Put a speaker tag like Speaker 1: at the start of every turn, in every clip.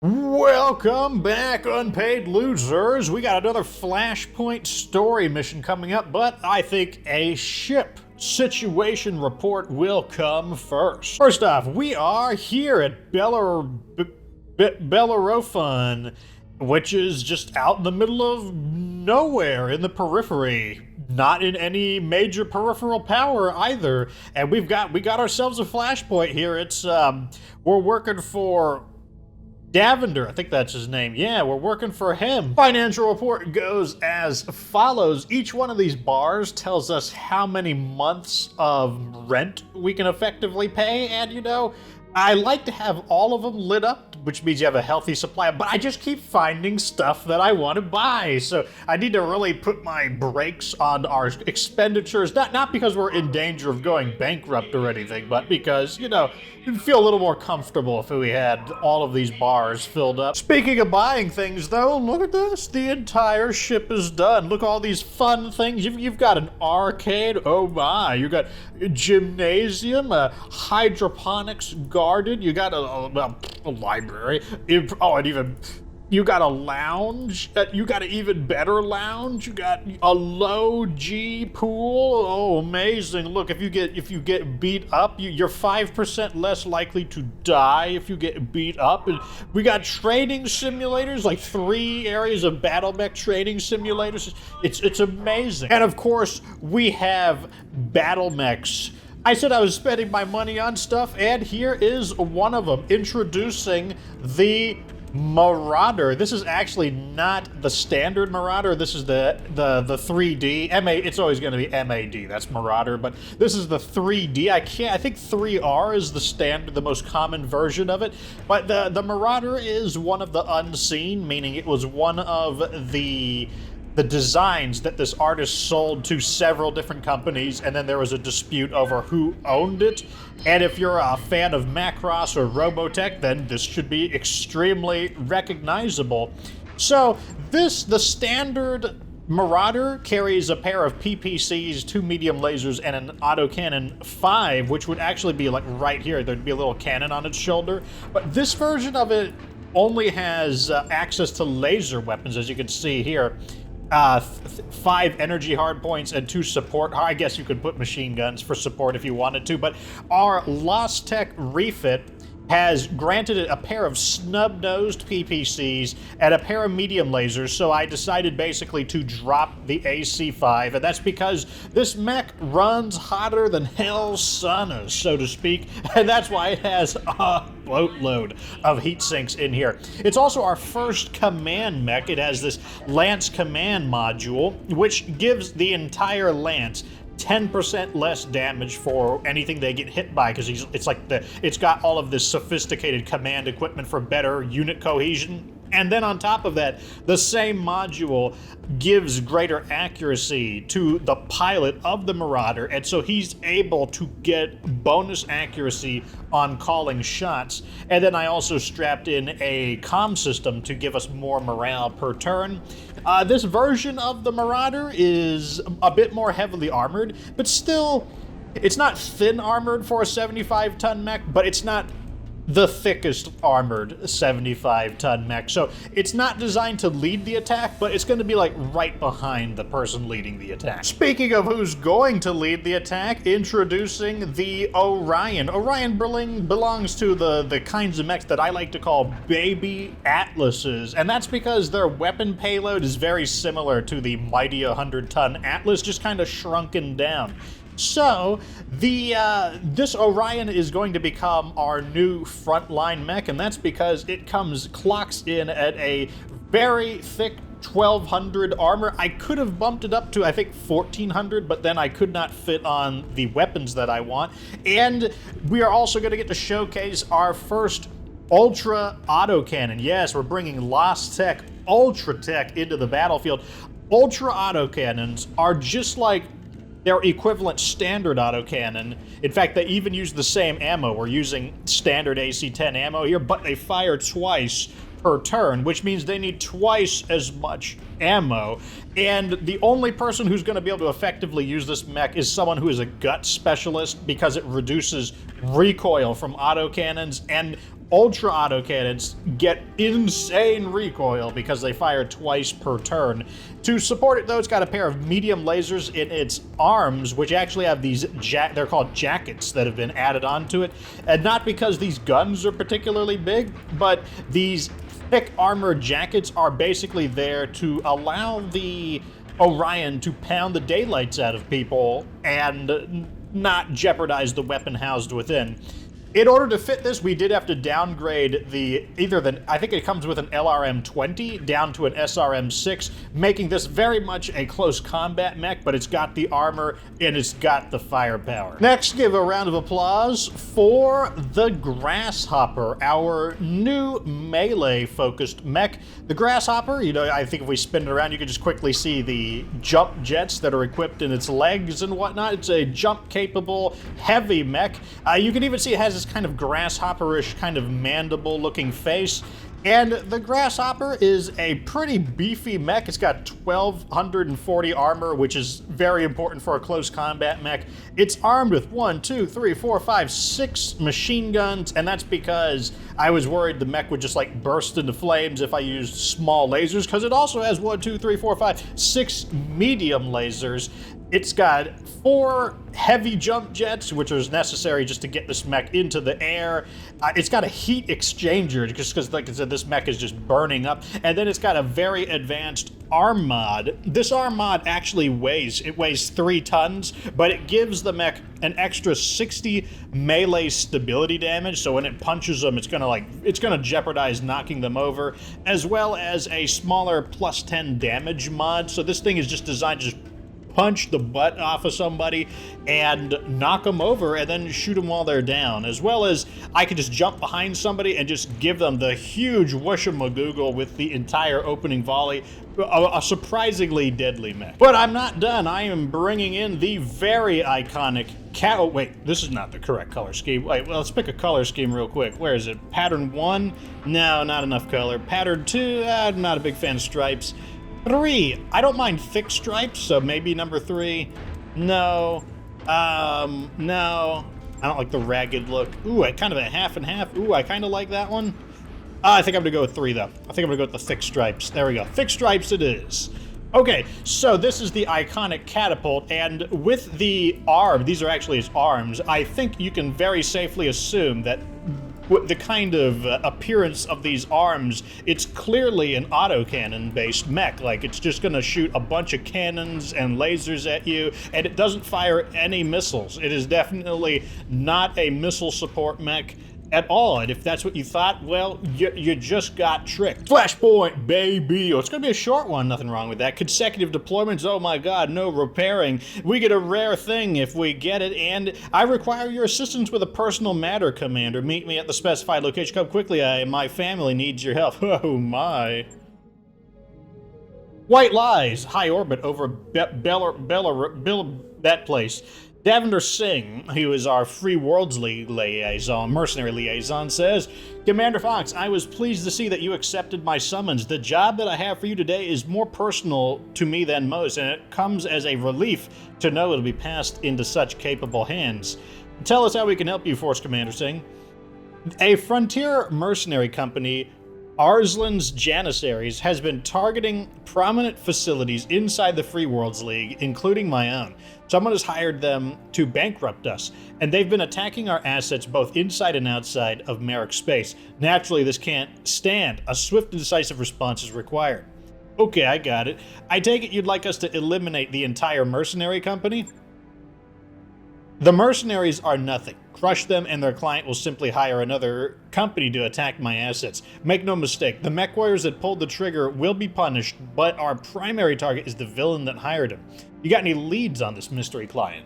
Speaker 1: Welcome back, unpaid losers. We got another Flashpoint story mission coming up, but I think a ship situation report will come first. First off, we are here at Bellerophon, which is just out in the middle of nowhere in the periphery. Not in any major peripheral power either. And we got ourselves a Flashpoint here. It's we're working for Davinder, I think that's his name. Yeah, we're working for him. Financial report goes as follows. Each one of these bars tells us how many months of rent we can effectively pay, and I like to have all of them lit up, which means you have a healthy supply, but I just keep finding stuff that I want to buy. So I need to really put my brakes on our expenditures, not because we're in danger of going bankrupt or anything, but because, you'd feel a little more comfortable if we had all of these bars filled up. Speaking of buying things, though, look at this. The entire ship is done. Look at all these fun things. You've got an arcade. Oh my. You got a gymnasium, a hydroponics garden. You got a library. And even you got a lounge. You got an even better lounge. You got a low G pool. Oh, amazing! Look, if you get beat up, you're 5% less likely to die if you get beat up. And we got training simulators, like 3 areas of BattleTech training simulators. It's amazing. And of course, we have battle mechs. I said I was spending my money on stuff, and here is one of them. Introducing the Marauder. This is actually not the standard Marauder. This is the 3D. It's always going to be MAD. That's Marauder, but this is the 3D. I think 3R is the standard, the most common version of it. But the Marauder is one of the unseen, meaning it was one of the designs that this artist sold to several different companies, and then there was a dispute over who owned it. And if you're a fan of Macross or Robotech, then this should be extremely recognizable. So the standard Marauder carries a pair of PPCs, 2 medium lasers, and an autocannon 5, which would actually be like right here. There'd be a little cannon on its shoulder. But this version of it only has access to laser weapons, as you can see here. 5 energy hardpoints and 2 support. I guess you could put machine guns for support if you wanted to, but our Tech refit has granted it a pair of snub-nosed PPCs and a pair of medium lasers, so I decided basically to drop the AC-5, and that's because this mech runs hotter than hell's sun, so to speak, and that's why it has a boatload of heat sinks in here. It's also our first command mech. It has this Lance command module, which gives the entire Lance 10% less damage for anything they get hit by, because it's got all of this sophisticated command equipment for better unit cohesion. And then on top of that, the same module gives greater accuracy to the pilot of the Marauder, and so he's able to get bonus accuracy on calling shots. And then I also strapped in a comm system to give us more morale per turn. This version of the Marauder is a bit more heavily armored, but still, it's not thin armored for a 75-ton mech, but it's not the thickest armored 75-ton mech. So it's not designed to lead the attack, but it's going to be like right behind the person leading the attack. Speaking of who's going to lead the attack, introducing the Orion. Orion belongs to the kinds of mechs that I like to call baby Atlases, and that's because their weapon payload is very similar to the mighty 100-ton Atlas, just kind of shrunken down. So, this Orion is going to become our new frontline mech, and that's because it clocks in at a very thick 1200 armor. I could have bumped it up to, I think, 1400, but then I could not fit on the weapons that I want. And we are also going to get to showcase our first Ultra autocannon. Yes, we're bringing Tech Ultra Tech into the battlefield. Ultra autocannons are just like their equivalent standard autocannon. In fact, they even use the same ammo. We're using standard AC-10 ammo here, but they fire twice per turn, which means they need twice as much ammo. And the only person who's going to be able to effectively use this mech is someone who is a gut specialist, because it reduces recoil from autocannons and ultra autocannons get insane recoil because they fire twice per turn. To support it, though, it's got a pair of medium lasers in its arms, which actually have these, they're called jackets that have been added onto it. And not because these guns are particularly big, but these thick armored jackets are basically there to allow the Orion to pound the daylights out of people and not jeopardize the weapon housed within. In order to fit this, we did have to downgrade I think it comes with an LRM-20 down to an SRM-6, making this very much a close combat mech, but it's got the armor and it's got the firepower. Next, give a round of applause for the Grasshopper, our new melee-focused mech. The Grasshopper, I think if we spin it around, you can just quickly see the jump jets that are equipped in its legs and whatnot. It's a jump-capable, heavy mech. You can even see it has this kind of grasshopper-ish, kind of mandible-looking face. And the Grasshopper is a pretty beefy mech. It's got 1,240 armor, which is very important for a close combat mech. It's armed with 6 machine guns, and that's because I was worried the mech would just like burst into flames if I used small lasers, because it also has 6 medium lasers. It's got 4 heavy jump jets, which is necessary just to get this mech into the air. It's got a heat exchanger, just because, like I said, this mech is just burning up. And then it's got a very advanced arm mod. This arm mod actually weighs 3 tons, but it gives the mech an extra 60 melee stability damage. So when it punches them, it's gonna jeopardize knocking them over, as well as a smaller plus 10 damage mod. So this thing is just designed to just punch the butt off of somebody and knock them over and then shoot them while they're down, as well as I could just jump behind somebody and just give them the huge whoosh-a-magoogle with the entire opening volley. A surprisingly deadly mech. But I'm not done. I am bringing in the very iconic oh wait, this is not the correct color scheme. Wait, well, let's pick a color scheme real quick. Where is it? Pattern 1? No, not enough color. Pattern 2? I'm not a big fan of stripes. 3, I don't mind thick stripes, so maybe number 3. No. No. I don't like the ragged look. Ooh, kind of a half and half. Ooh, I kind of like that one. I think I'm gonna go with 3, though. I think I'm gonna go with the thick stripes. There we go. Thick stripes it is. Okay, so this is the iconic Catapult, and with the arm, these are actually his arms, I think you can very safely assume that the kind of appearance of these arms, it's clearly an autocannon-based mech. Like, it's just gonna shoot a bunch of cannons and lasers at you, and it doesn't fire any missiles. It is definitely not a missile support mech at all, and if that's what you thought, well, you just got tricked. Flashpoint, baby! Oh, it's gonna be a short one, nothing wrong with that. Consecutive deployments, oh my god, no repairing. We get a rare thing if we get it, and I require your assistance with a personal matter, Commander. Meet me at the specified location. Come quickly, my family needs your help. Oh my. White Lies, high orbit over that place. Davinder Singh, who is our Free Worlds League liaison, mercenary liaison, says, Commander Fox, I was pleased to see that you accepted my summons. The job that I have for you today is more personal to me than most, and it comes as a relief to know it'll be passed into such capable hands. Tell us how we can help you, Force Commander Singh. A frontier mercenary company, Arslan's Janissaries, has been targeting prominent facilities inside the Free Worlds League, including my own. Someone has hired them to bankrupt us, and they've been attacking our assets both inside and outside of Merrick space. Naturally, this can't stand. A swift and decisive response is required. Okay, I got it. I take it you'd like us to eliminate the entire mercenary company? The mercenaries are nothing. Crush them and their client will simply hire another company to attack my assets. Make no mistake, the mech warriors that pulled the trigger will be punished, but our primary target is the villain that hired him. You got any leads on this mystery client?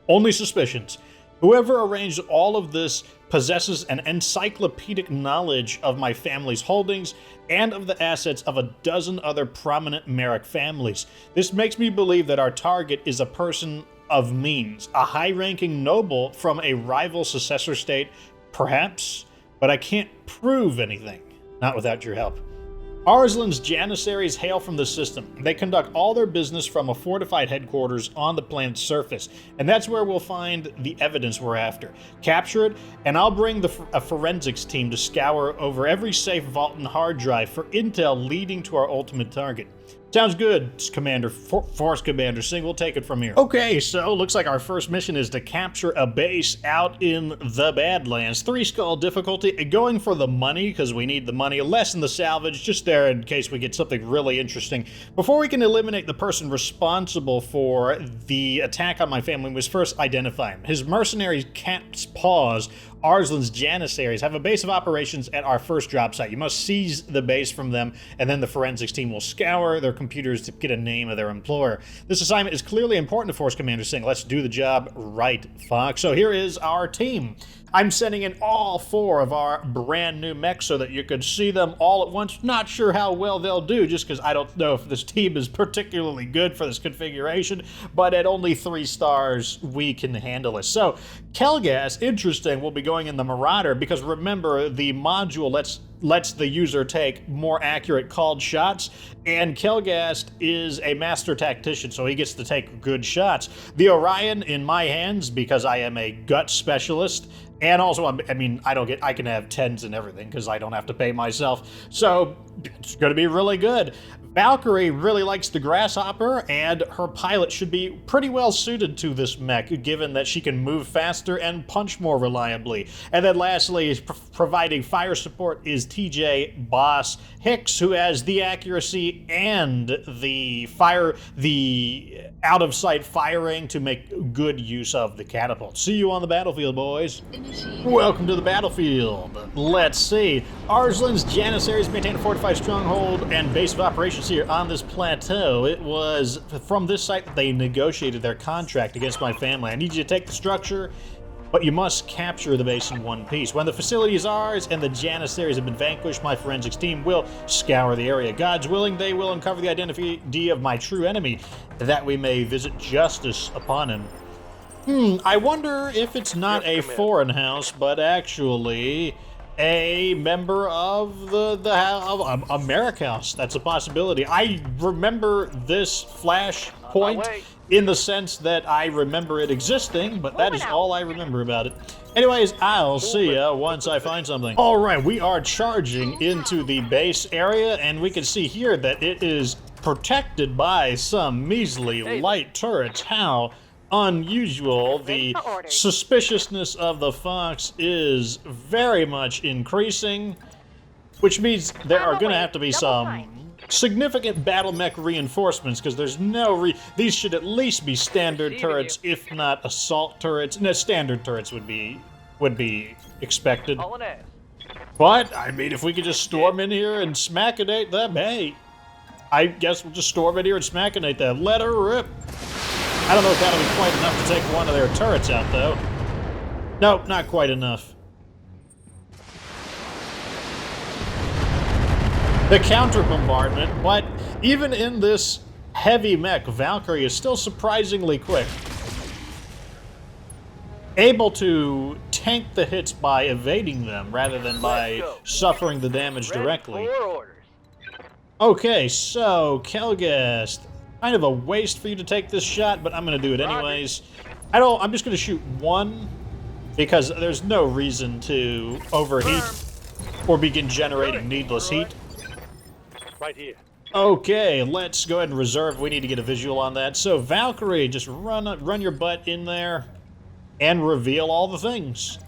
Speaker 1: Only suspicions. Whoever arranged all of this possesses an encyclopedic knowledge of my family's holdings and of the assets of a dozen other prominent Merrick families. This makes me believe that our target is a person of means, a high-ranking noble from a rival successor state, perhaps, but I can't prove anything, not without your help. Arslan's Janissaries hail from the system. They conduct all their business from a fortified headquarters on the planet's surface, and that's where we'll find the evidence we're after. Capture it, and I'll bring a forensics team to scour over every safe vault and hard drive for intel leading to our ultimate target. Sounds good, Force Commander Singh. We'll take it from here. Okay, so looks like our first mission is to capture a base out in the Badlands. 3 skull difficulty, going for the money, because we need the money, less than the salvage, just there in case we get something really interesting. Before we can eliminate the person responsible for the attack on my family, we must first identify him. His mercenary Cat's Paws, Arslan's Janissaries, have a base of operations at our first drop site. You must seize the base from them, and then the forensics team will scour their computers to get a name of their employer. This assignment is clearly important to Force Commander Singh. Let's do the job right, Fox. So here is our team. I'm sending in all 4 of our brand new mechs so that you could see them all at once. Not sure how well they'll do, just because I don't know if this team is particularly good for this configuration, but at only 3 stars, we can handle it. So, Kelgas, interesting, will be going in the Marauder, because remember, the module lets the user take more accurate called shots, and Kelgast is a master tactician, so he gets to take good shots. The Orion in my hands, because I am a gut specialist, and also, I mean, I can have 10s and everything, because I don't have to pay myself, so it's going to be really good. Valkyrie really likes the Grasshopper, and her pilot should be pretty well suited to this mech, given that she can move faster and punch more reliably. And then lastly, providing fire support is TJ Boss Hicks, who has the accuracy and the out-of-sight firing to make good use of the catapult. See you on the battlefield, boys. Welcome to the battlefield. Let's see. Arslan's Janissaries maintain a fortified stronghold and base of operations here on this plateau. It was from this site that they negotiated their contract against my family. I need you to take the structure, but you must capture the base in one piece. When the facility is ours and the Janissaries have been vanquished, my forensics team will scour the area. God's willing, they will uncover the identity of my true enemy, that we may visit justice upon him. I wonder if it's not a foreign house, but actually a member of the America House. That's a possibility. I remember this Flashpoint in the sense that I remember it existing, but that is all I remember about it. Anyways, I'll see ya once I find something. All right, we are charging into the base area, and we can see here that it is protected by some measly light turrets. How unusual. The suspiciousness of the Fox is very much increasing, which means there are going to have to be some significant battle mech reinforcements, because there's no these should at least be standard turrets, if not assault turrets. No, standard turrets would be expected. But I mean, if we could just storm in here and smackinate them, hey, I guess we'll just storm in here and smackinate them. Let her rip. I don't know if that'll be quite enough to take one of their turrets out, though. Nope, not quite enough. The counter-bombardment, but even in this heavy mech, Valkyrie is still surprisingly quick. Able to tank the hits by evading them, rather than by suffering the damage directly. Okay, so, Kelgast. Kind of a waste for you to take this shot, but I'm going to do it anyways. I'm just going to shoot one, because there's no reason to overheat or begin generating needless heat.
Speaker 2: Right here.
Speaker 1: Okay, let's go ahead and reserve. We need to get a visual on that. So, Valkyrie, just run your butt in there and reveal all the things.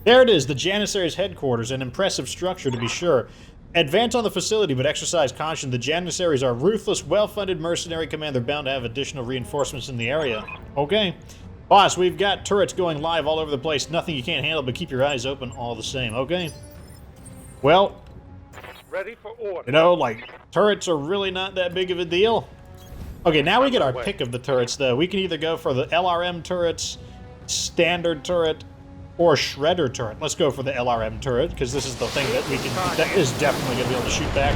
Speaker 1: There it is, the Janissaries' headquarters, an impressive structure to be sure. Advance on the facility, but exercise caution. The Janissaries are ruthless, well-funded mercenary command. They're bound to have additional reinforcements in the area. Okay. Boss, we've got turrets going live all over the place. Nothing you can't handle, but keep your eyes open all the same. Okay. Well,
Speaker 2: ready for order.
Speaker 1: You know, like, turrets are really not that big of a deal. Okay, now we get our pick of the turrets, though. We can either go for the LRM turrets, standard turret, or shredder turret. Let's go for the LRM turret, because this is the thing that is definitely going to be able to shoot back.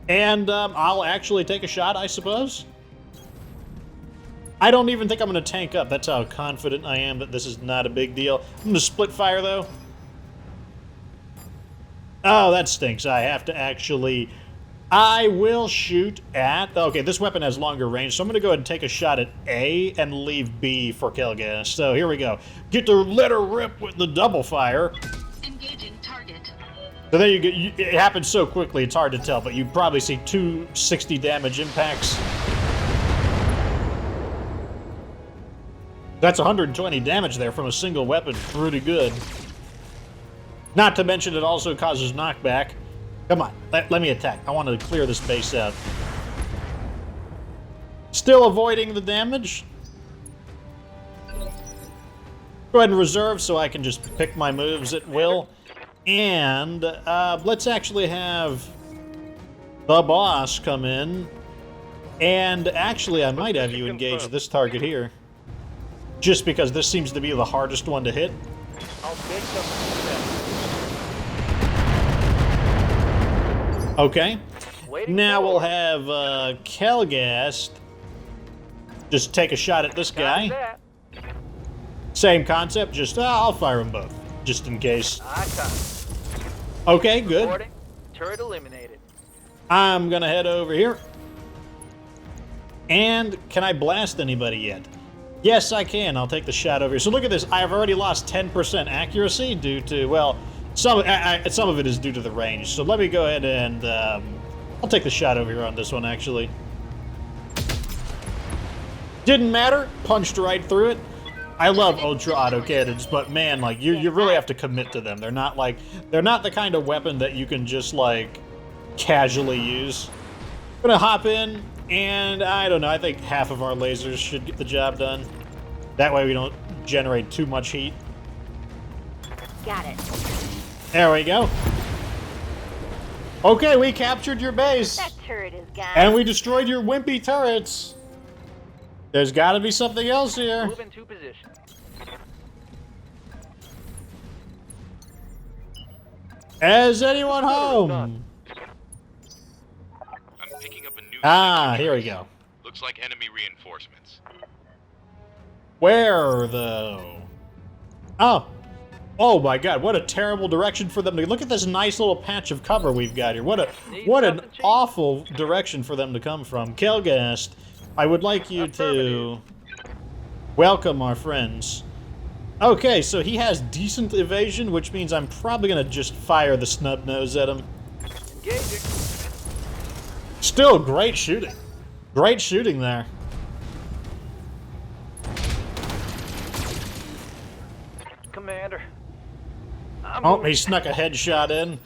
Speaker 1: And I'll actually take a shot, I suppose. I don't even think I'm going to tank up. That's how confident I am that this is not a big deal. I'm going to split fire, though. Oh, that stinks. I have to actually... I will shoot at... Okay, this weapon has longer range, so I'm going to go ahead and take a shot at A and leave B for kill gas. So here we go. Get to let her rip with the double fire.
Speaker 3: Engaging target.
Speaker 1: So there you go. It happens so quickly, it's hard to tell, but you probably see 2 60 damage impacts. That's 120 damage there from a single weapon. Pretty good. Not to mention it also causes knockback. Come on, let me attack. I want to clear this base out. Still avoiding the damage. Go ahead and reserve so I can just pick my moves at will. And let's actually have the boss come in. And actually, I might have you engage this target here. Just because this seems to be the hardest one to hit.
Speaker 2: I'll take them.
Speaker 1: Okay.
Speaker 2: Waiting
Speaker 1: Now
Speaker 2: for
Speaker 1: we'll
Speaker 2: orders.
Speaker 1: have Kelgast just take a shot at this guy.
Speaker 2: That.
Speaker 1: Same concept, just I'll fire them both, just in case.
Speaker 2: I
Speaker 1: Okay, good.
Speaker 2: Reporting. Turret eliminated.
Speaker 1: I'm gonna head over here. And can I blast anybody yet? Yes, I can. I'll take the shot over here. So look at this. I've already lost 10% accuracy due to, well, some of it is due to the range. So let me go ahead and I'll take the shot over here on this one, actually. Didn't matter. Punched right through it. I love ultra auto cannons, but man, like you really have to commit to them. They're not the kind of weapon that you can just like casually use. I'm gonna hop in, and I don't know. I think half of our lasers should get the job done. That way we don't generate too much heat.
Speaker 3: Got it.
Speaker 1: There we go. Okay, we captured your base.
Speaker 3: That turret is gone.
Speaker 1: And we destroyed your wimpy turrets. There's got to be something else here.
Speaker 2: Move into position.
Speaker 1: Is anyone home?
Speaker 2: Done.
Speaker 4: I'm picking up a new
Speaker 1: Here we go.
Speaker 4: Looks like enemy reinforcements.
Speaker 1: Where, though? Oh my god, what a terrible direction for them to... Look at this nice little patch of cover we've got here. What an awful direction for them to come from. Kelgast, I would like you to welcome our friends. Okay, so he has decent evasion, which means I'm probably going to just fire the snub nose at him.
Speaker 2: Engaging.
Speaker 1: Still great shooting. Great shooting there.
Speaker 2: Commander.
Speaker 1: Oh, he snuck a headshot in.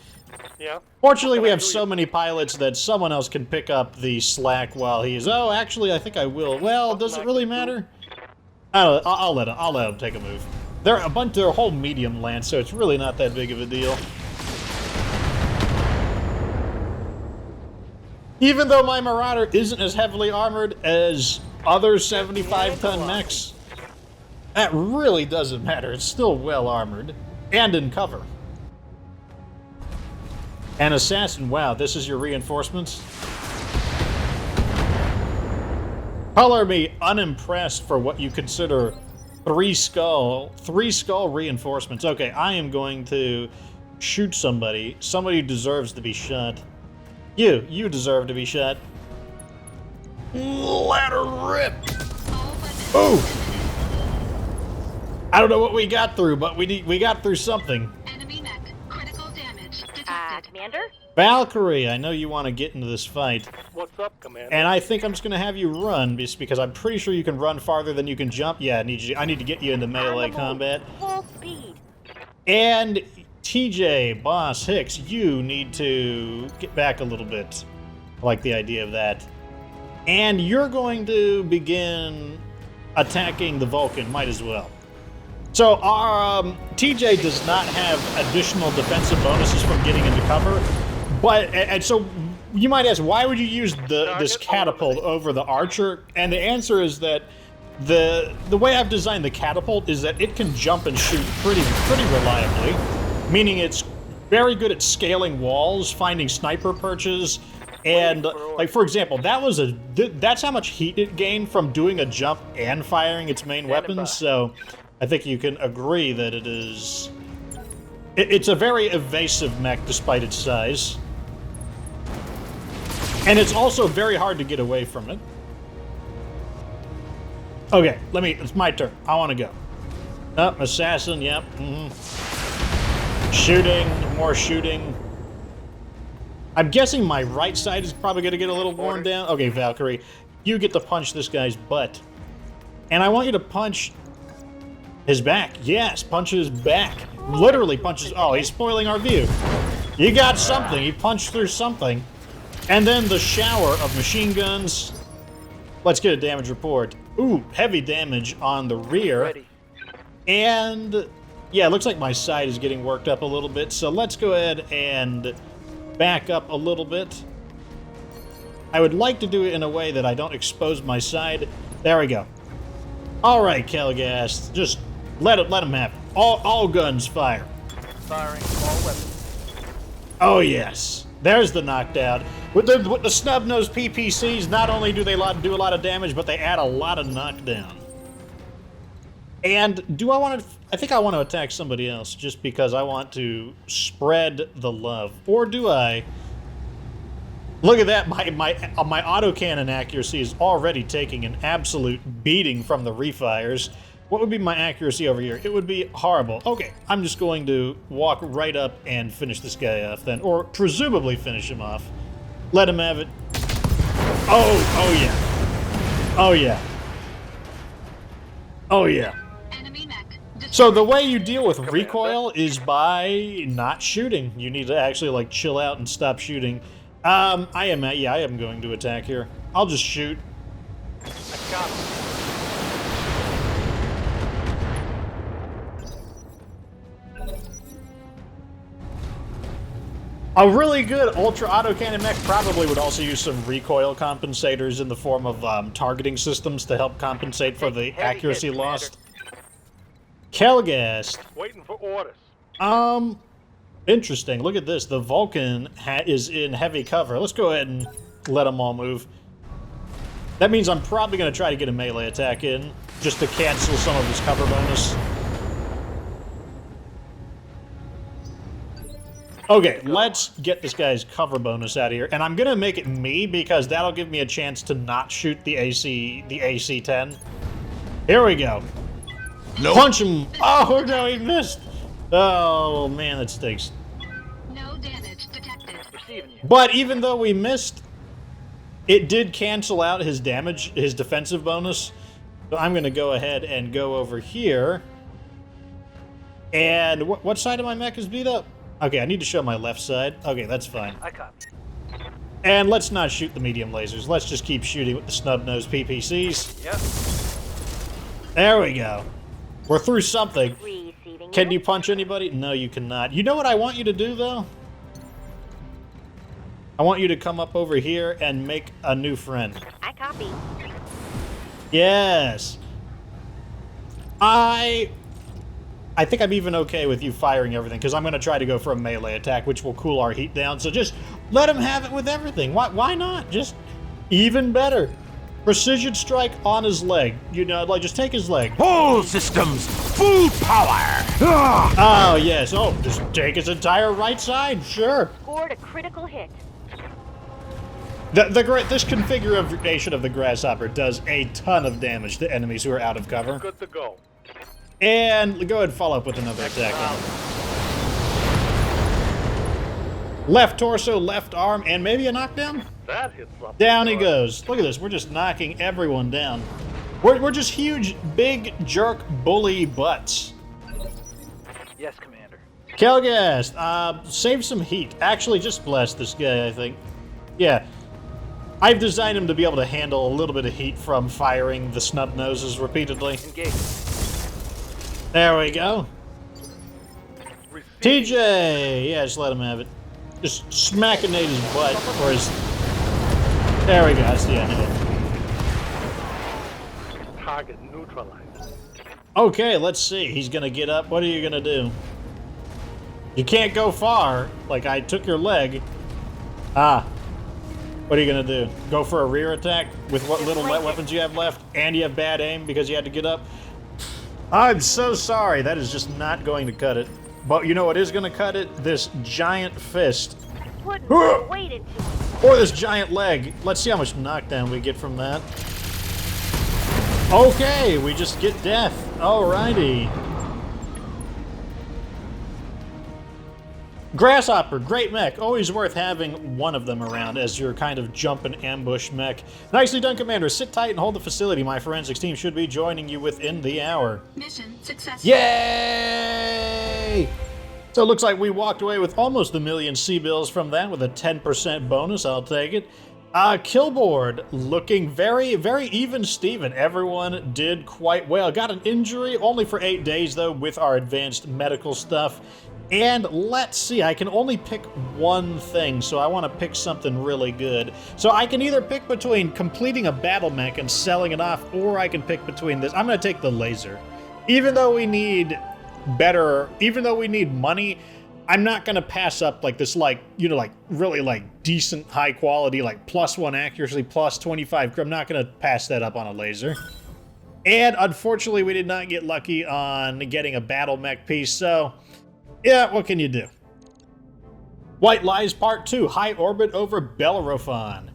Speaker 2: Yeah.
Speaker 1: Fortunately, we have so many pilots that someone else can pick up the slack while he's... Oh, actually, I think I will. Well, does it really matter? I'll let him take a move. They're a whole medium lance, so it's really not that big of a deal. Even though my Marauder isn't as heavily armored as other 75-ton mechs, that really doesn't matter. It's still well armored and in cover. An assassin, wow, this is your reinforcements? Color me unimpressed for what you consider three skull reinforcements. Okay, I am going to shoot somebody who deserves to be shot. You deserve to be shot. Let her rip! Ooh! I don't know what we got through, but we got through something.
Speaker 3: Enemy mech. Critical damage detected.
Speaker 5: Commander?
Speaker 1: Valkyrie, I know you want to get into this fight.
Speaker 2: What's up, Commander?
Speaker 1: And I think I'm just going to have you run, just because I'm pretty sure you can run farther than you can jump. Yeah, I need to get you into melee combat.
Speaker 5: Full speed.
Speaker 1: And TJ, Boss, Hicks, you need to get back a little bit. I like the idea of that. And you're going to begin attacking the Vulcan, might as well. So our TJ does not have additional defensive bonuses from getting into cover, and so you might ask, why would you use this catapult over the archer? And the answer is that the way I've designed the catapult is that it can jump and shoot pretty reliably, meaning it's very good at scaling walls, finding sniper perches, and like for example, that's how much heat it gained from doing a jump and firing its main weapons. So I think you can agree that it It's a very evasive mech despite its size. And it's also very hard to get away from it. Okay, it's my turn. I want to go. Oh, assassin, yep. Shooting, more shooting. I'm guessing my right side is probably going to get a little worn down. Okay, Valkyrie, you get to punch this guy's butt. And I want you to punch his back. Yes, punch his back. Literally punches. Oh, he's spoiling our view. You got something. He punched through something. And then the shower of machine guns. Let's get a damage report. Ooh, heavy damage on the rear.
Speaker 2: Ready.
Speaker 1: And yeah, it looks like my side is getting worked up a little bit. So let's go ahead and back up a little bit. I would like to do it in a way that I don't expose my side. There we go. All right, Kelgast, just let him have it. All guns fire.
Speaker 2: Firing all weapons.
Speaker 1: Oh yes, there's the knockdown. With the snub-nosed PPCs, not only do they do a lot of damage, but they add a lot of knockdown. And do I want to? I think I want to attack somebody else just because I want to spread the love. Or do I? Look at that! My autocannon accuracy is already taking an absolute beating from the refires. What would be my accuracy over here? It would be horrible. Okay, I'm just going to walk right up and finish this guy off then, or presumably finish him off. Let him have it. Oh yeah. Oh yeah. Oh yeah.
Speaker 3: Enemy mech.
Speaker 1: So the way you deal with recoil is by not shooting. You need to actually like chill out and stop shooting. I am going to attack here. I'll just shoot.
Speaker 2: I got him.
Speaker 1: A really good ultra autocannon mech probably would also use some recoil compensators in the form of targeting systems to help compensate for the
Speaker 2: Heavy
Speaker 1: accuracy
Speaker 2: hit,
Speaker 1: lost. Kelgast.
Speaker 2: Waiting for orders.
Speaker 1: Interesting. Look at this. The Vulcan is in heavy cover. Let's go ahead and let them all move. That means I'm probably going to try to get a melee attack in, just to cancel some of his cover bonus. Okay, let's get this guy's cover bonus out of here. And I'm going to make it me, because that'll give me a chance to not shoot the AC-10. Here we go. Nope. Punch him! Oh, no, he missed! Oh, man, that stinks.
Speaker 3: No damage detected.
Speaker 2: Receiving you.
Speaker 1: But even though we missed, it did cancel out his damage, his defensive bonus. So I'm going to go ahead and go over here. And what side of my mech is beat up? Okay, I need to show my left side. Okay, that's fine.
Speaker 2: I copy.
Speaker 1: And let's not shoot the medium lasers. Let's just keep shooting with the snub-nosed PPCs.
Speaker 2: Yep.
Speaker 1: There we go. We're through something. Can you punch anybody? No, you cannot. You know what I want you to do, though? I want you to come up over here and make a new friend.
Speaker 3: I copy.
Speaker 1: Yes. I think I'm even okay with you firing everything, because I'm going to try to go for a melee attack, which will cool our heat down. So just let him have it with everything. Why not? Just even better. Precision strike on his leg. You know, like, just take his leg.
Speaker 5: All systems, full power!
Speaker 1: Oh, yes. Oh, just take his entire right side. Sure.
Speaker 3: Scored a critical hit.
Speaker 1: This configuration of the Grasshopper does a ton of damage to enemies who are out of cover.
Speaker 2: Good to go.
Speaker 1: And go ahead and follow up with another attack. Left torso, left arm, and maybe a knockdown?
Speaker 2: That hits something.
Speaker 1: Down he goes. Look at this. We're just knocking everyone down. We're just huge, big, jerk, bully butts.
Speaker 2: Yes, Commander.
Speaker 1: Kelgast, save some heat. Actually, just blast this guy, I think. Yeah. I've designed him to be able to handle a little bit of heat from firing the snub noses repeatedly.
Speaker 2: Engage.
Speaker 1: There we go.
Speaker 2: Receiving.
Speaker 1: TJ! Yeah, just let him have it. Just smackinate his butt, or his... There we go, that's the end of it.
Speaker 2: Target neutralized.
Speaker 1: Okay, let's see. He's gonna get up. What are you gonna do? You can't go far. Like, I took your leg. Ah. What are you gonna do? Go for a rear attack with what little weapons you have left? And you have bad aim because you had to get up? I'm so sorry. That is just not going to cut it. But you know what is gonna cut it? This giant fist.
Speaker 3: Wouldn't have waited to.
Speaker 1: Or this giant leg. Let's see how much knockdown we get from that. Okay, we just get death. Alrighty. Grasshopper, great mech. Always worth having one of them around as your kind of jump and ambush mech. Nicely done, Commander. Sit tight and hold the facility. My forensics team should be joining you within the hour.
Speaker 3: Mission successful.
Speaker 1: Yay! So it looks like we walked away with almost a million C-bills from that with a 10% bonus. I'll take it. Killboard looking very, very even Steven. Everyone did quite well. Got an injury, only for 8 days though, with our advanced medical stuff. And let's see, I can only pick one thing, so I want to pick something really good. So I can either pick between completing a battle mech and selling it off, or I can pick between this. I'm going to take the laser. Even though we need money, I'm not going to pass up like this, like, you know, like really like decent high quality, like +1 accuracy, +25. I'm not going to pass that up on a laser. And unfortunately, we did not get lucky on getting a battle mech piece, so yeah, what can you do? White Lies Part 2, High Orbit over Bellerophon.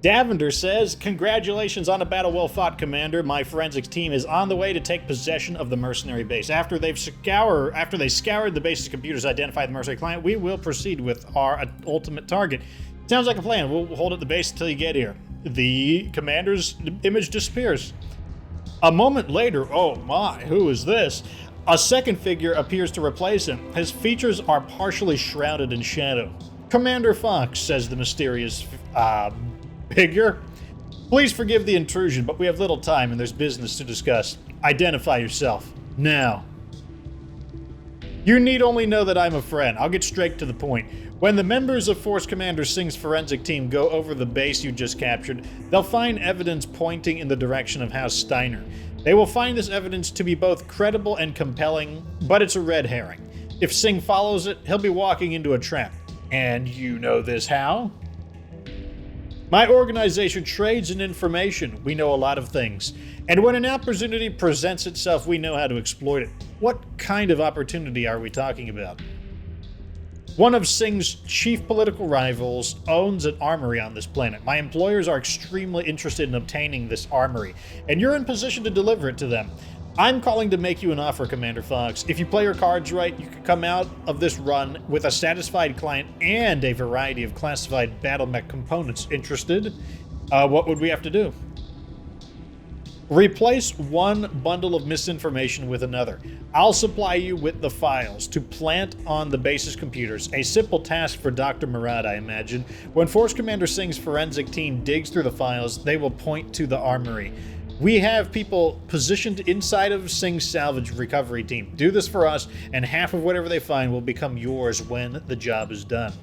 Speaker 1: Davinder says, congratulations on a battle well fought, Commander. My forensics team is on the way to take possession of the mercenary base. After they scoured the base's computers, identified the mercenary client, we will proceed with our ultimate target. Sounds like a plan. We'll hold at the base until you get here. The commander's image disappears. A moment later, oh my, who is this? A second figure appears to replace him. His features are partially shrouded in shadow. Commander Fox, says the mysterious figure. Please forgive the intrusion, but we have little time and there's business to discuss. Identify yourself. Now. You need only know that I'm a friend. I'll get straight to the point. When the members of Force Commander Singh's forensic team go over the base you just captured, they'll find evidence pointing in the direction of House Steiner. They will find this evidence to be both credible and compelling, but it's a red herring. If Singh follows it, he'll be walking into a trap. And you know this how? My organization trades in information. We know a lot of things. And when an opportunity presents itself, we know how to exploit it. What kind of opportunity are we talking about? One of Singh's chief political rivals owns an armory on this planet. My employers are extremely interested in obtaining this armory, and you're in position to deliver it to them. I'm calling to make you an offer, Commander Fox. If you play your cards right, you can come out of this run with a satisfied client and a variety of classified battle mech components. Interested? What would we have to do? Replace one bundle of misinformation with another. I'll supply you with the files to plant on the base's computers. A simple task for Dr. Murad, I imagine. When Force Commander Singh's forensic team digs through the files, they will point to the armory. We have people positioned inside of Singh's salvage recovery team. Do this for us, and half of whatever they find will become yours when the job is done.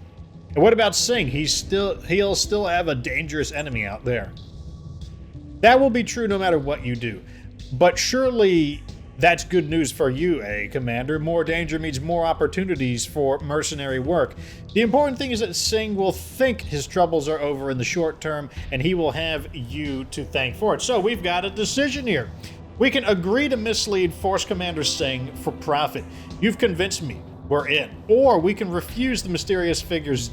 Speaker 1: And what about Singh? He'll still have a dangerous enemy out there. That will be true no matter what you do. But surely that's good news for you, Commander? More danger means more opportunities for mercenary work. The important thing is that Singh will think his troubles are over in the short term, and he will have you to thank for it. So we've got a decision here. We can agree to mislead Force Commander Singh for profit. You've convinced me. We're in. Or we can refuse the mysterious figure's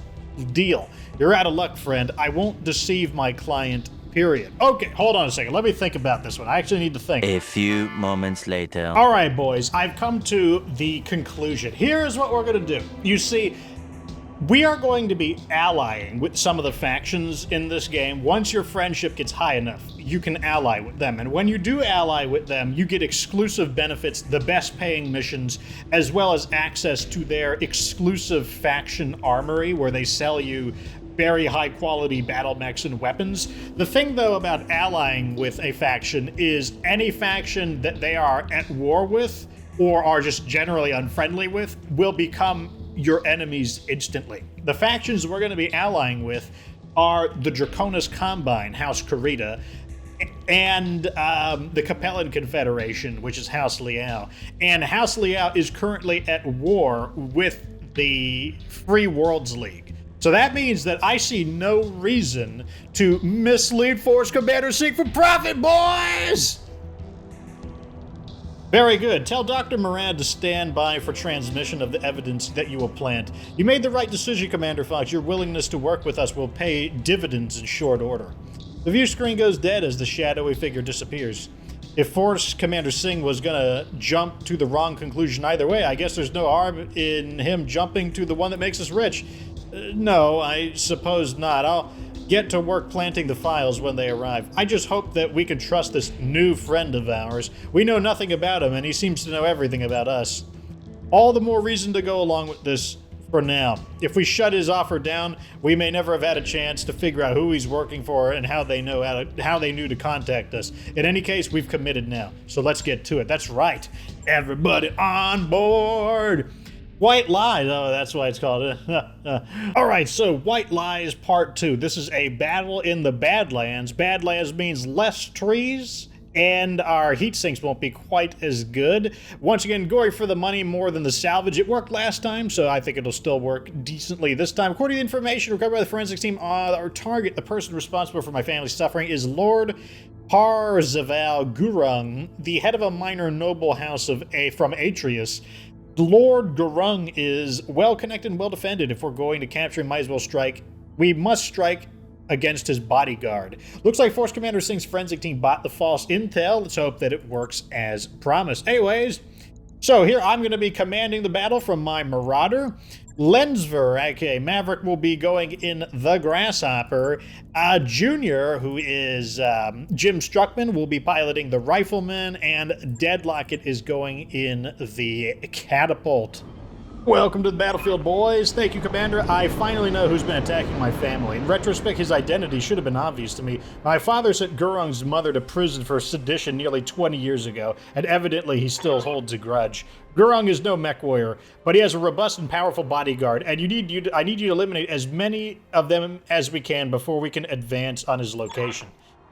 Speaker 1: deal. You're out of luck, friend. I won't deceive my client. Period. Okay, hold on a second. Let me think about this one. I actually need to think.
Speaker 5: A few moments later.
Speaker 1: All right, boys. I've come to the conclusion. Here's what we're going to do. You see, we are going to be allying with some of the factions in this game. Once your friendship gets high enough, you can ally with them. And when you do ally with them, you get exclusive benefits, the best paying missions, as well as access to their exclusive faction armory where they sell you very high quality battle mechs and weapons. The thing though about allying with a faction is any faction that they are at war with or are just generally unfriendly with will become your enemies instantly. The factions we're going to be allying with are the Draconis Combine, House Karita, and the Capellan Confederation, which is House Liao. And House Liao is currently at war with the Free Worlds League. So that means that I see no reason to mislead Force Commander Singh for profit, boys! Very good. Tell Dr. Murad to stand by for transmission of the evidence that you will plant. You made the right decision, Commander Fox. Your willingness to work with us will pay dividends in short order. The view screen goes dead as the shadowy figure disappears. If Force Commander Singh was gonna jump to the wrong conclusion either way, I guess there's no harm in him jumping to the one that makes us rich. No, I suppose not. I'll get to work planting the files when they arrive. I just hope that we can trust this new friend of ours. We know nothing about him, and he seems to know everything about us. All the more reason to go along with this for now. If we shut his offer down, we may never have had a chance to figure out who he's working for and how they knew to contact us. In any case, we've committed now, so let's get to it. That's right. Everybody on board. White Lies. Oh, that's why it's called. All right, so White Lies Part 2. This is a battle in the Badlands. Badlands means less trees, and our heat sinks won't be quite as good. Once again, going for the money more than the salvage. It worked last time, so I think it'll still work decently this time. According to the information recovered by the forensics team, our target, the person responsible for my family's suffering, is Lord Parzival Gurung, the head of a minor noble house from Atreus. Lord Gurung is well-connected and well-defended. If we're going to capture him, might as well strike. We must strike against his bodyguard. Looks like Force Commander Singh's forensic team bought the false intel. Let's hope that it works as promised. Anyways, so here I'm going to be commanding the battle from my Marauder. Lensver, aka Maverick, will be going in the Grasshopper. Junior, who is Jim Struckman, will be piloting the Rifleman, and Deadlocket is going in the Catapult. Welcome to the battlefield, boys. Thank you, Commander. I finally know who's been attacking my family. In retrospect, his identity should have been obvious to me. My father sent Gurung's mother to prison for sedition nearly 20 years ago, and evidently he still holds a grudge. Gurung is no mech warrior, but he has a robust and powerful bodyguard, and I need you to eliminate as many of them as we can before we can advance on his location.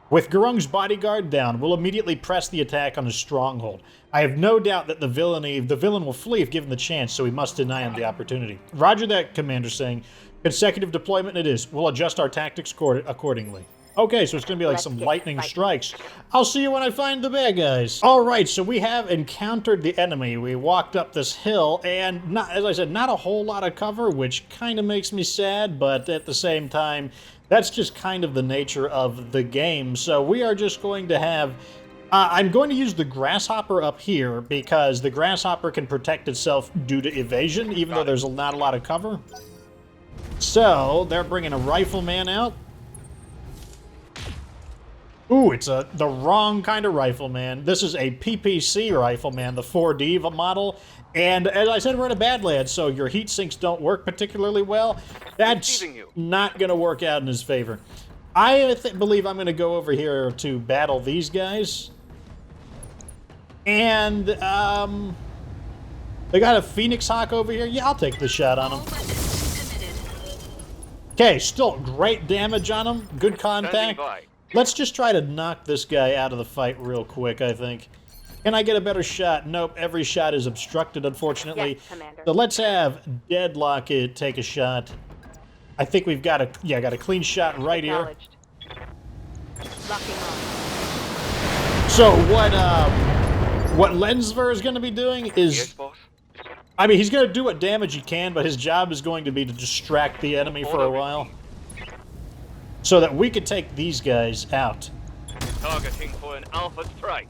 Speaker 1: With Gurung's bodyguard down, we'll immediately press the attack on his stronghold. I have no doubt that the villain will flee if given the chance, so we must deny him the opportunity. Roger that, Commander Singh. Consecutive deployment it is. We'll adjust our tactics accordingly. Okay, so it's going to be like some lightning strikes. I'll see you when I find the bad guys. All right, so we have encountered the enemy. We walked up this hill, and as I said, not a whole lot of cover, which kind of makes me sad, but at the same time, that's just kind of the nature of the game. So we are just going to have... I'm going to use the Grasshopper up here because the Grasshopper can protect itself due to evasion, even though there's not a lot of cover. So they're bringing a Rifleman out. Ooh, it's the wrong kind of Rifleman. This is a PPC Rifleman, the 4D model. And as I said, we're in a Badlands, so your heat sinks don't work particularly well. That's not going to work out in his favor. I believe I'm going to go over here to battle these guys. And, they got a Phoenix Hawk over here. Yeah, I'll take the shot on him. Okay, still great damage on him. Good contact. Let's just try to knock this guy out of the fight real quick, I think. Can I get a better shot? Nope, every shot is obstructed, unfortunately.
Speaker 3: Yes, Commander.
Speaker 1: So let's have Deadlocket take a shot. I think we've got got a clean shot right here.
Speaker 3: Locking on.
Speaker 1: So what Lensver is going to be doing is...
Speaker 2: Yes, boss.
Speaker 1: I mean, he's going to do what damage he can, but his job is going to be to distract the enemy for a while. So that we could take these guys out.
Speaker 2: Targeting for an alpha strike.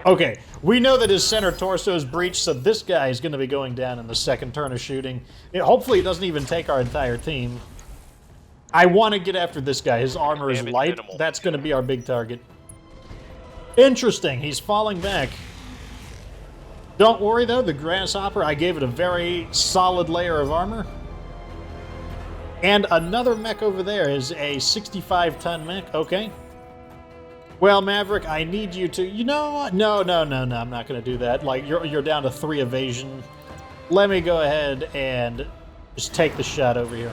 Speaker 1: Okay, we know that his center torso is breached, so this guy is going to be going down in the second turn of shooting. Hopefully it doesn't even take our entire team. I want to get after this guy. His armor is light. That's going to be our big target. Interesting. He's falling back. Don't worry, though. The Grasshopper, I gave it a very solid layer of armor. And another mech over there is a 65-ton mech. Okay. Well, Maverick, I need you to... You know what? No, I'm not going to do that. Like, you're down to 3 evasion. Let me go ahead and just take the shot over here.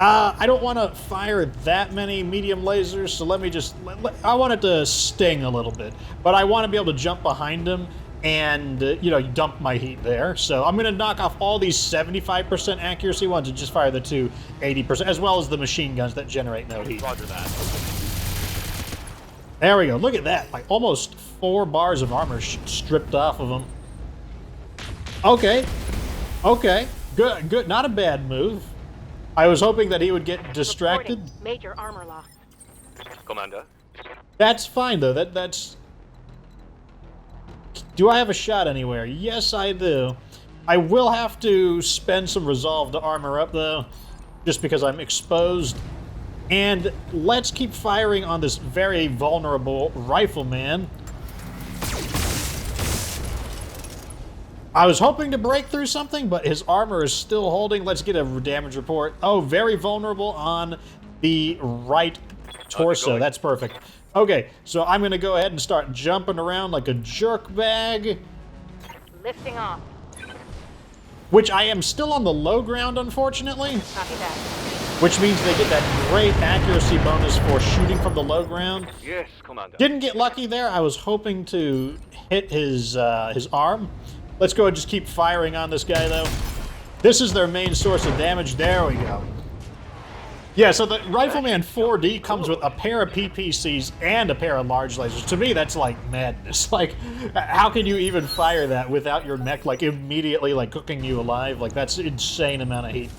Speaker 1: I don't want to fire that many medium lasers, so let me just... I want it to sting a little bit. But I want to be able to jump behind him and, dump my heat there. So I'm going to knock off all these 75% accuracy ones and just fire the 2 80%, as well as the machine guns that generate no heat.
Speaker 2: Roger that.
Speaker 1: There we go. Look at that. Like almost 4 bars of armor stripped off of him. Okay. Okay. Good. Good. Not a bad move. I was hoping that he would get distracted.
Speaker 3: Reporting major armor loss.
Speaker 2: Commander.
Speaker 1: That's fine though. That's. Do I have a shot anywhere? Yes, I do. I will have to spend some resolve to armor up though, just because I'm exposed. And let's keep firing on this very vulnerable rifleman. I was hoping to break through something, but his armor is still holding. Let's get a damage report. Oh, very vulnerable on the right torso. That's perfect. Okay, so I'm going to go ahead and start jumping around like a jerk bag.
Speaker 3: Lifting off.
Speaker 1: Which I am still on the low ground, unfortunately.
Speaker 3: Copy that.
Speaker 1: Which means they get that great accuracy bonus for shooting from the low ground.
Speaker 2: Yes, Commander.
Speaker 1: Didn't get lucky there. I was hoping to hit his arm. Let's go and just keep firing on this guy, though. This is their main source of damage. There we go. Yeah, so the Rifleman 4D comes with a pair of PPCs and a pair of large lasers. To me, that's like madness. Like, how can you even fire that without your mech, like, immediately, like, cooking you alive? Like, that's an insane amount of heat.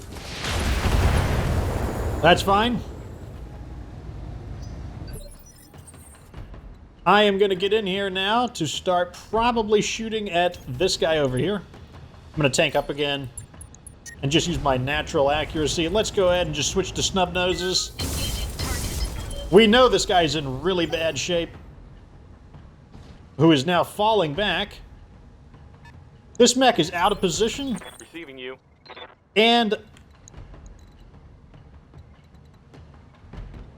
Speaker 1: That's fine. I am going to get in here now to start probably shooting at this guy over here. I'm going to tank up again and just use my natural accuracy. Let's go ahead and just switch to snub noses. We know this guy's in really bad shape, who is now falling back. This mech is out of position.
Speaker 2: Receiving you.
Speaker 1: And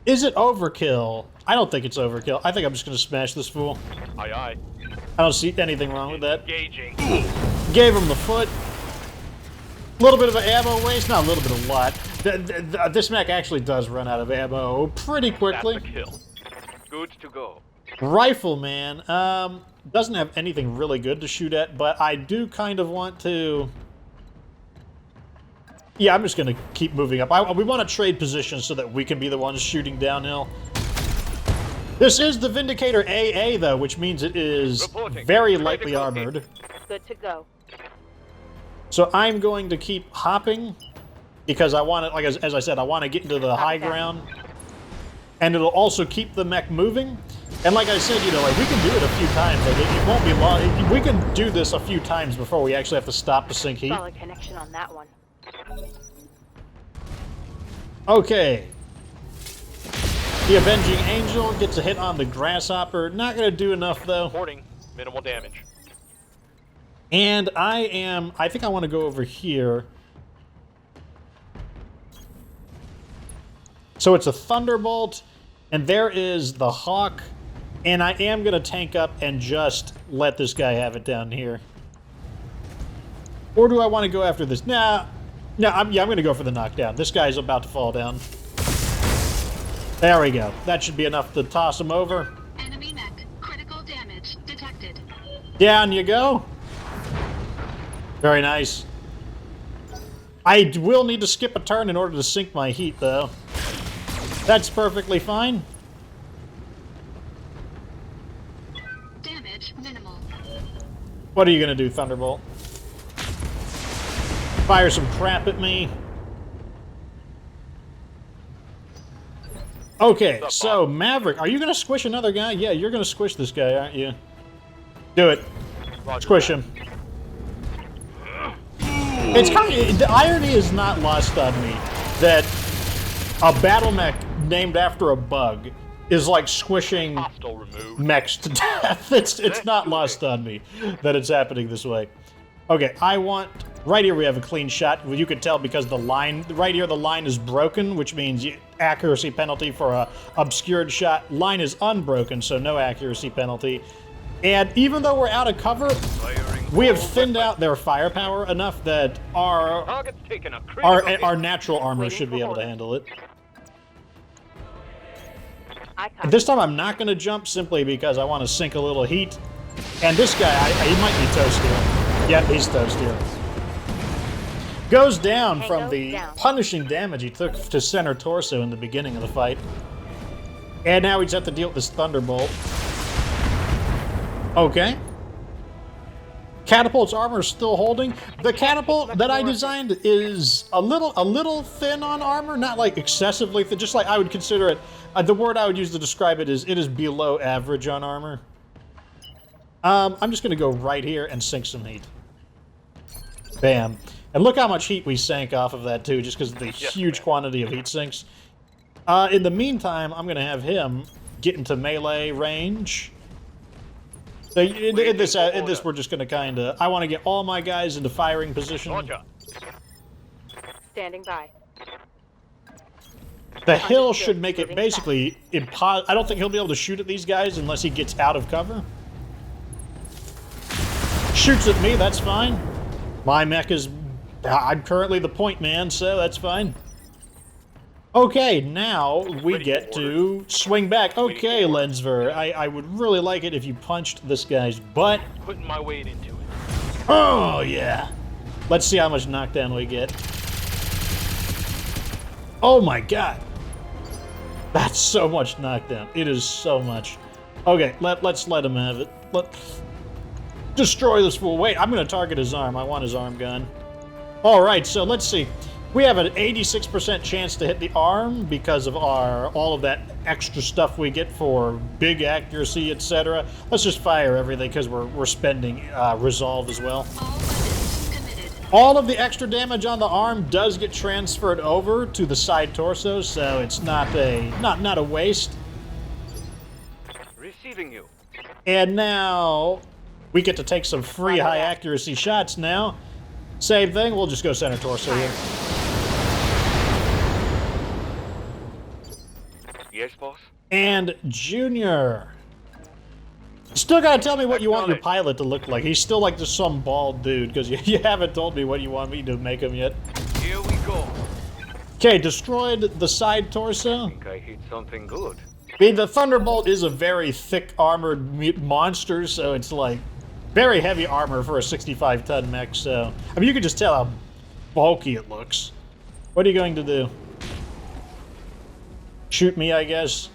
Speaker 1: is it overkill? I don't think it's overkill. I think I'm just going to smash this fool.
Speaker 2: Aye, aye.
Speaker 1: I don't see anything wrong with that.
Speaker 2: Engaging.
Speaker 1: Gave him the foot. A little bit of an ammo waste. Not a little bit, a lot. This mech actually does run out of ammo pretty quickly.
Speaker 2: That's a kill. Good to go.
Speaker 1: Rifleman doesn't have anything really good to shoot at, but I do kind of want to... Yeah, I'm just going to keep moving up. We want to trade positions so that we can be the ones shooting downhill. This is the Vindicator AA, though, which means it is very lightly armored.
Speaker 3: Good to go.
Speaker 1: So I'm going to keep hopping because I want to, like as I said, I want to get into the high ground. And it'll also keep the mech moving. And like I said, you know, like we can do it a few times. Like it won't be long. We can do this a few times before we actually have to stop to sink heat.
Speaker 3: Solid connection on that one.
Speaker 1: Okay. The Avenging Angel gets a hit on the Grasshopper. Not going to do enough, though.
Speaker 2: Reporting. Minimal damage.
Speaker 1: And I think I want to go over here. So it's a Thunderbolt, and there is the Hawk, and I am going to tank up and just let this guy have it down here. Or do I want to go after this? Nah. No, I'm going to go for the knockdown. This guy's about to fall down. There we go. That should be enough to toss him over.
Speaker 6: Enemy mech. Critical damage detected.
Speaker 1: Down you go. Very nice. I will need to skip a turn in order to sink my heat, though. That's perfectly fine.
Speaker 6: Damage minimal.
Speaker 1: What are you going to do, Thunderbolt? Fire some crap at me. Okay, so Maverick, are you going to squish another guy? Yeah, you're going to squish this guy, aren't you? Do it. Squish him. It's kind of, the irony is not lost on me that a battle mech named after a bug is like squishing mechs to death. It's not lost on me that it's happening this way. Okay, I want... Right here we have a clean shot. You can tell because the line... Right here the line is broken, which means accuracy penalty for a obscured shot. Line is unbroken, so no accuracy penalty. And even though we're out of cover, we have thinned out their firepower enough that our natural armor should be able to handle it. This time I'm not going to jump simply because I want to sink a little heat. And this guy, he might be toast here. Yep, he's toast here. Goes down from the punishing damage he took to center torso in the beginning of the fight. And now we just have to deal with this Thunderbolt. Okay. Catapult's armor is still holding. The catapult that I designed is a little thin on armor, not like excessively thin, just like I would consider it. The word I would use to describe it is below average on armor. I'm just gonna go right here and sink some heat. Bam. And look how much heat we sank off of that too, just because of the huge quantity of heat sinks. In the meantime, I'm gonna have him get into melee range. So in this, we're just gonna kind of. I want to get all my guys into firing position.
Speaker 2: Roger.
Speaker 3: Standing by.
Speaker 1: The hill should make it basically impossible. I don't think he'll be able to shoot at these guys unless he gets out of cover. Shoots at me, that's fine. My mech is. I'm currently the point man, so that's fine. Okay, now we get to swing back. Okay, Lensver, I would really like it if you punched this guy's butt.
Speaker 2: Putting my weight into it.
Speaker 1: Oh, yeah. Let's see how much knockdown we get. Oh, my God. That's so much knockdown. It is so much. Okay, let's let him have it. Let's destroy this fool. Wait, I'm going to target his arm. I want his arm gun. All right, so let's see. We have an 86% chance to hit the arm because of all of that extra stuff we get for big accuracy, etc. Let's just fire everything because we're spending resolve as well.
Speaker 6: All weapons committed.
Speaker 1: All of the extra damage on the arm does get transferred over to the side torso, so it's not a waste.
Speaker 2: Receiving you.
Speaker 1: And now we get to take some free high accuracy shots now. Same thing, we'll just go center torso here.
Speaker 2: Yes, boss?
Speaker 1: And Junior. Still gotta tell me what you want your pilot to look like. He's still like just some bald dude, because you haven't told me what you want me to make him yet.
Speaker 2: Here we go.
Speaker 1: Okay, destroyed the side torso.
Speaker 2: I think I hit something good.
Speaker 1: I mean, the Thunderbolt is a very thick armored monster, so it's like very heavy armor for a 65-ton mech, so... I mean, you can just tell how bulky it looks. What are you going to do? Shoot me, I guess.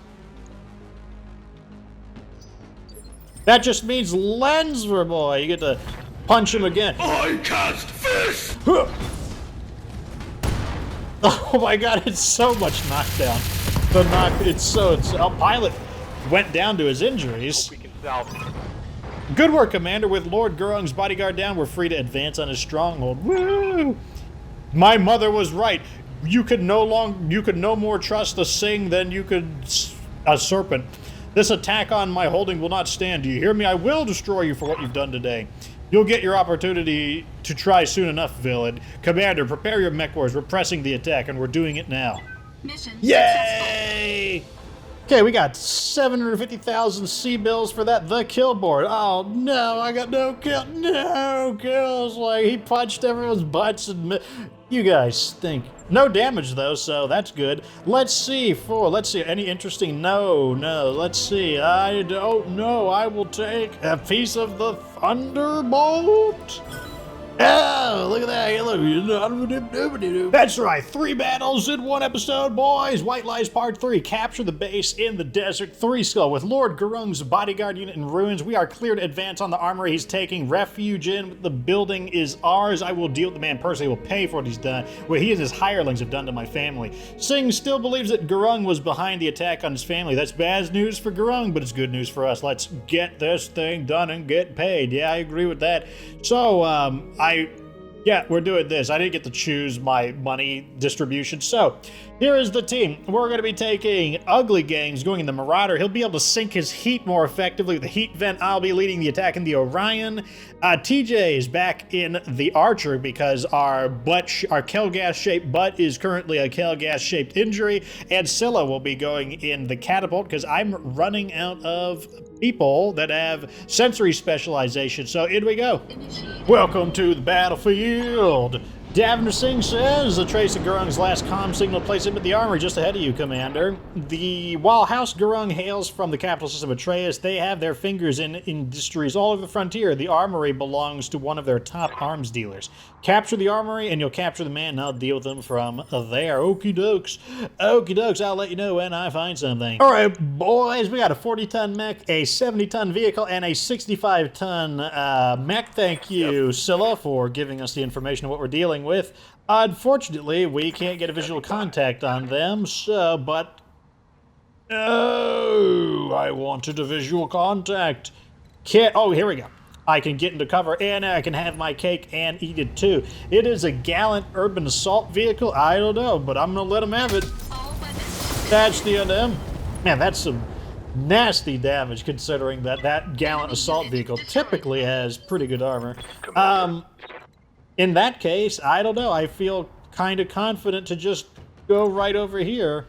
Speaker 1: That just means Lensver boy. You get to punch him again.
Speaker 4: I cast fist!
Speaker 1: Oh my god, it's so much knockdown. Our pilot went down to his injuries.
Speaker 2: We can salvage it.
Speaker 1: Good work, Commander. With Lord Gurung's bodyguard down, we're free to advance on his stronghold. Woo! My mother was right. You could no more trust a Singh than you could a serpent. This attack on my holding will not stand. Do you hear me? I will destroy you for what you've done today. You'll get your opportunity to try soon enough, villain. Commander, prepare your mech wars. We're pressing the attack, and we're doing it now.
Speaker 6: Mission
Speaker 1: Yay! Okay, we got 750,000 C-bills for that. The kill board. Oh no, I got no kills. Like, he punched everyone's butts and... You guys stink. No damage though, so that's good. Let's see, any interesting? No, let's see. I don't know. I will take a piece of the Thunderbolt. Oh, look at that. Look. That's right. 3 battles in 1 episode, boys. White Lies Part 3. Capture the base in the desert. 3 skull. With Lord Gurung's bodyguard unit in ruins, we are clear to advance on the armory he's taking refuge in. The building is ours. I will deal with the man personally. Will pay for what he's done, what he and his hirelings have done to my family. Singh still believes that Gurung was behind the attack on his family. That's bad news for Gurung, but it's good news for us. Let's get this thing done and get paid. Yeah, I agree with that. So, yeah, we're doing this. I didn't get to choose my money distribution. So, here is the team. We're going to be taking Ugly Gangs going in the Marauder. He'll be able to sink his heat more effectively with the heat vent. I'll be leading the attack in the Orion. TJ is back in the Archer because our Kelgas-shaped butt is currently a Kelgas-shaped injury. And Scylla will be going in the Catapult because I'm running out of people that have sensory specialization. So, in we go. Welcome to the battlefield. Davinder Singh says the trace of Gurung's last comm signal placed him at the armory just ahead of you, Commander. While House Gurung hails from the capital system of Atreus, they have their fingers in industries all over the frontier. The armory belongs to one of their top arms dealers. Capture the armory and you'll capture the man, and I'll deal with them from there. Okie dokes. Okie dokes, I'll let you know when I find something. Alright, boys, we got a 40-ton mech, a 70-ton vehicle, and a 65-ton mech. Thank you, Scylla, for giving us the information of what we're dealing with. Unfortunately, we can't get a visual contact on them, but... Oh, I wanted a visual contact. Oh, here we go. I can get into cover, and I can have my cake and eat it too. It is a gallant urban assault vehicle. I don't know, but I'm going to let them have it. That's the end of him. Man, that's some nasty damage, considering that gallant assault vehicle typically has pretty good armor. In that case, I don't know. I feel kind of confident to just go right over here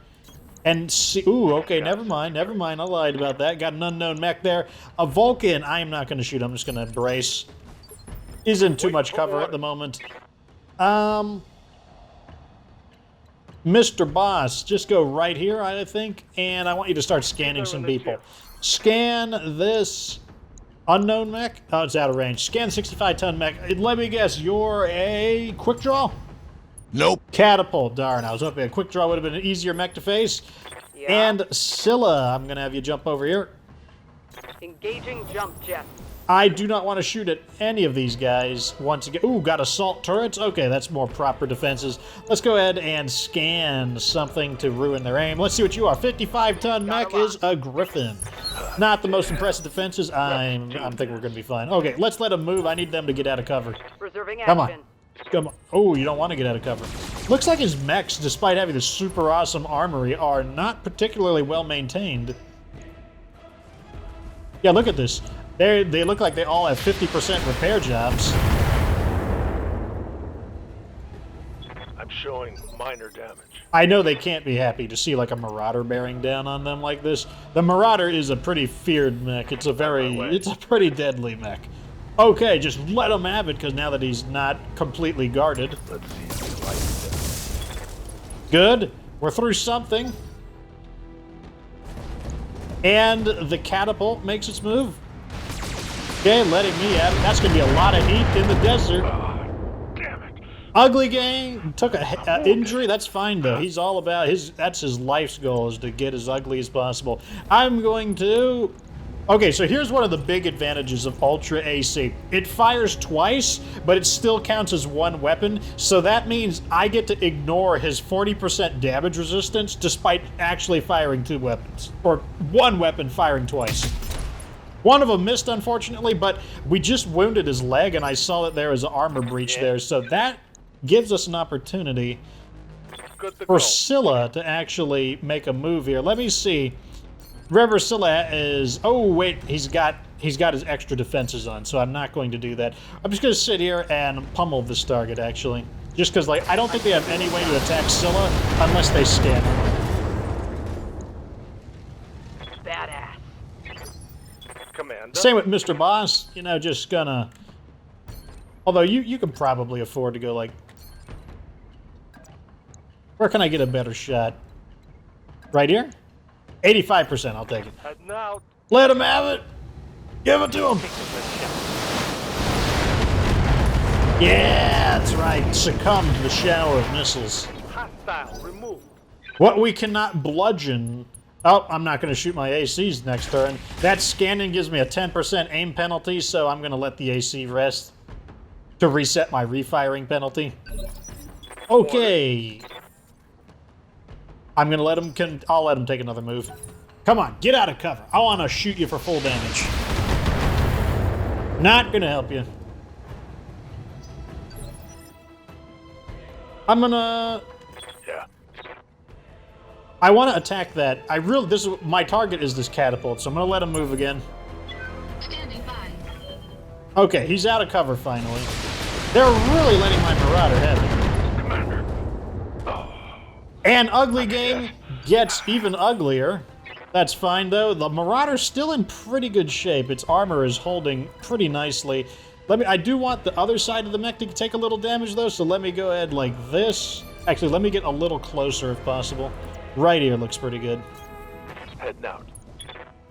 Speaker 1: and see. Ooh, okay, never mind. I lied about that. Got an unknown mech there. A Vulcan. I am not going to shoot. I'm just going to brace. He's in too much cover at the moment. Mr. Boss, just go right here, I think, and I want you to start scanning some people. Scan this unknown mech. Oh, it's out of range. Scan 65-ton mech. Let me guess, you're a quick draw?
Speaker 4: Nope.
Speaker 1: Catapult. Darn, I was hoping a quick draw would have been an easier mech to face.
Speaker 3: Yeah.
Speaker 1: And Scylla, I'm going to have you jump over here.
Speaker 3: Engaging jump jet.
Speaker 1: I do not want to shoot at any of these guys once again. Ooh, got assault turrets? Okay, that's more proper defenses. Let's go ahead and scan something to ruin their aim. Let's see what you are. 55-ton mech is a Griffin. Not the most impressive defenses. I'm thinking we're going to be fine. Okay, let's let them move. I need them to get out of cover.
Speaker 3: Reserving
Speaker 1: Come
Speaker 3: action.
Speaker 1: on. Come on. Oh, you don't want to get out of cover. Looks like his mechs, despite having the super awesome armory, are not particularly well maintained. Yeah, look at this. They look like they all have 50% repair jobs.
Speaker 4: I'm showing minor damage.
Speaker 1: I know they can't be happy to see like a Marauder bearing down on them like this. The Marauder is a pretty feared mech. It's a pretty deadly mech. Okay, just let him have it, because now that he's not completely guarded.
Speaker 4: Let's see if you like this.
Speaker 1: Good. We're through something. And the catapult makes its move. Okay, letting me have it. That's going to be a lot of heat in the desert.
Speaker 4: Damn it.
Speaker 1: Ugly Gang took a injury. That's fine, though. He's all about that's his life's goal, is to get as ugly as possible. I'm going to... Okay, so here's one of the big advantages of Ultra AC. It fires twice, but it still counts as one weapon, so that means I get to ignore his 40% damage resistance despite actually firing two weapons. Or one weapon firing twice. One of them missed, unfortunately, but we just wounded his leg, and I saw that there was an armor breach there, so that gives us an opportunity for Scylla to actually make a move here. Let me see. River Scylla is... Oh, wait, he's got his extra defenses on, so I'm not going to do that. I'm just going to sit here and pummel this target, actually. Just because, like, I don't think they have any way to attack Scylla unless they scan him.
Speaker 3: Badass.
Speaker 4: Commander.
Speaker 1: Same with Mr. Boss, you know, just gonna... Although, you can probably afford to go, like... Where can I get a better shot? Right here? 85%, I'll take it.
Speaker 4: Heading out.
Speaker 1: Let him have it! Give it to him! Yeah, that's right. Succumb to the shower of missiles.
Speaker 4: Hostile removed.
Speaker 1: What we cannot bludgeon... Oh, I'm not going to shoot my ACs next turn. That scanning gives me a 10% aim penalty, so I'm going to let the AC rest to reset my refiring penalty. Okay. I'm going to let him... I'll let him take another move. Come on, get out of cover. I want to shoot you for full damage. Not going to help you. I'm going to...
Speaker 4: Yeah.
Speaker 1: I want to attack that. My target is this catapult, so I'm going to let him move again.
Speaker 6: Standing by.
Speaker 1: Okay, he's out of cover finally. They're really letting my Marauder have it.
Speaker 4: Commander.
Speaker 1: And Ugly Gang gets even uglier. That's fine, though. The Marauder's still in pretty good shape. Its armor is holding pretty nicely. I do want the other side of the mech to take a little damage though, so let me go ahead like this. Actually, let me get a little closer if possible. Right here looks pretty good.
Speaker 4: Heading out.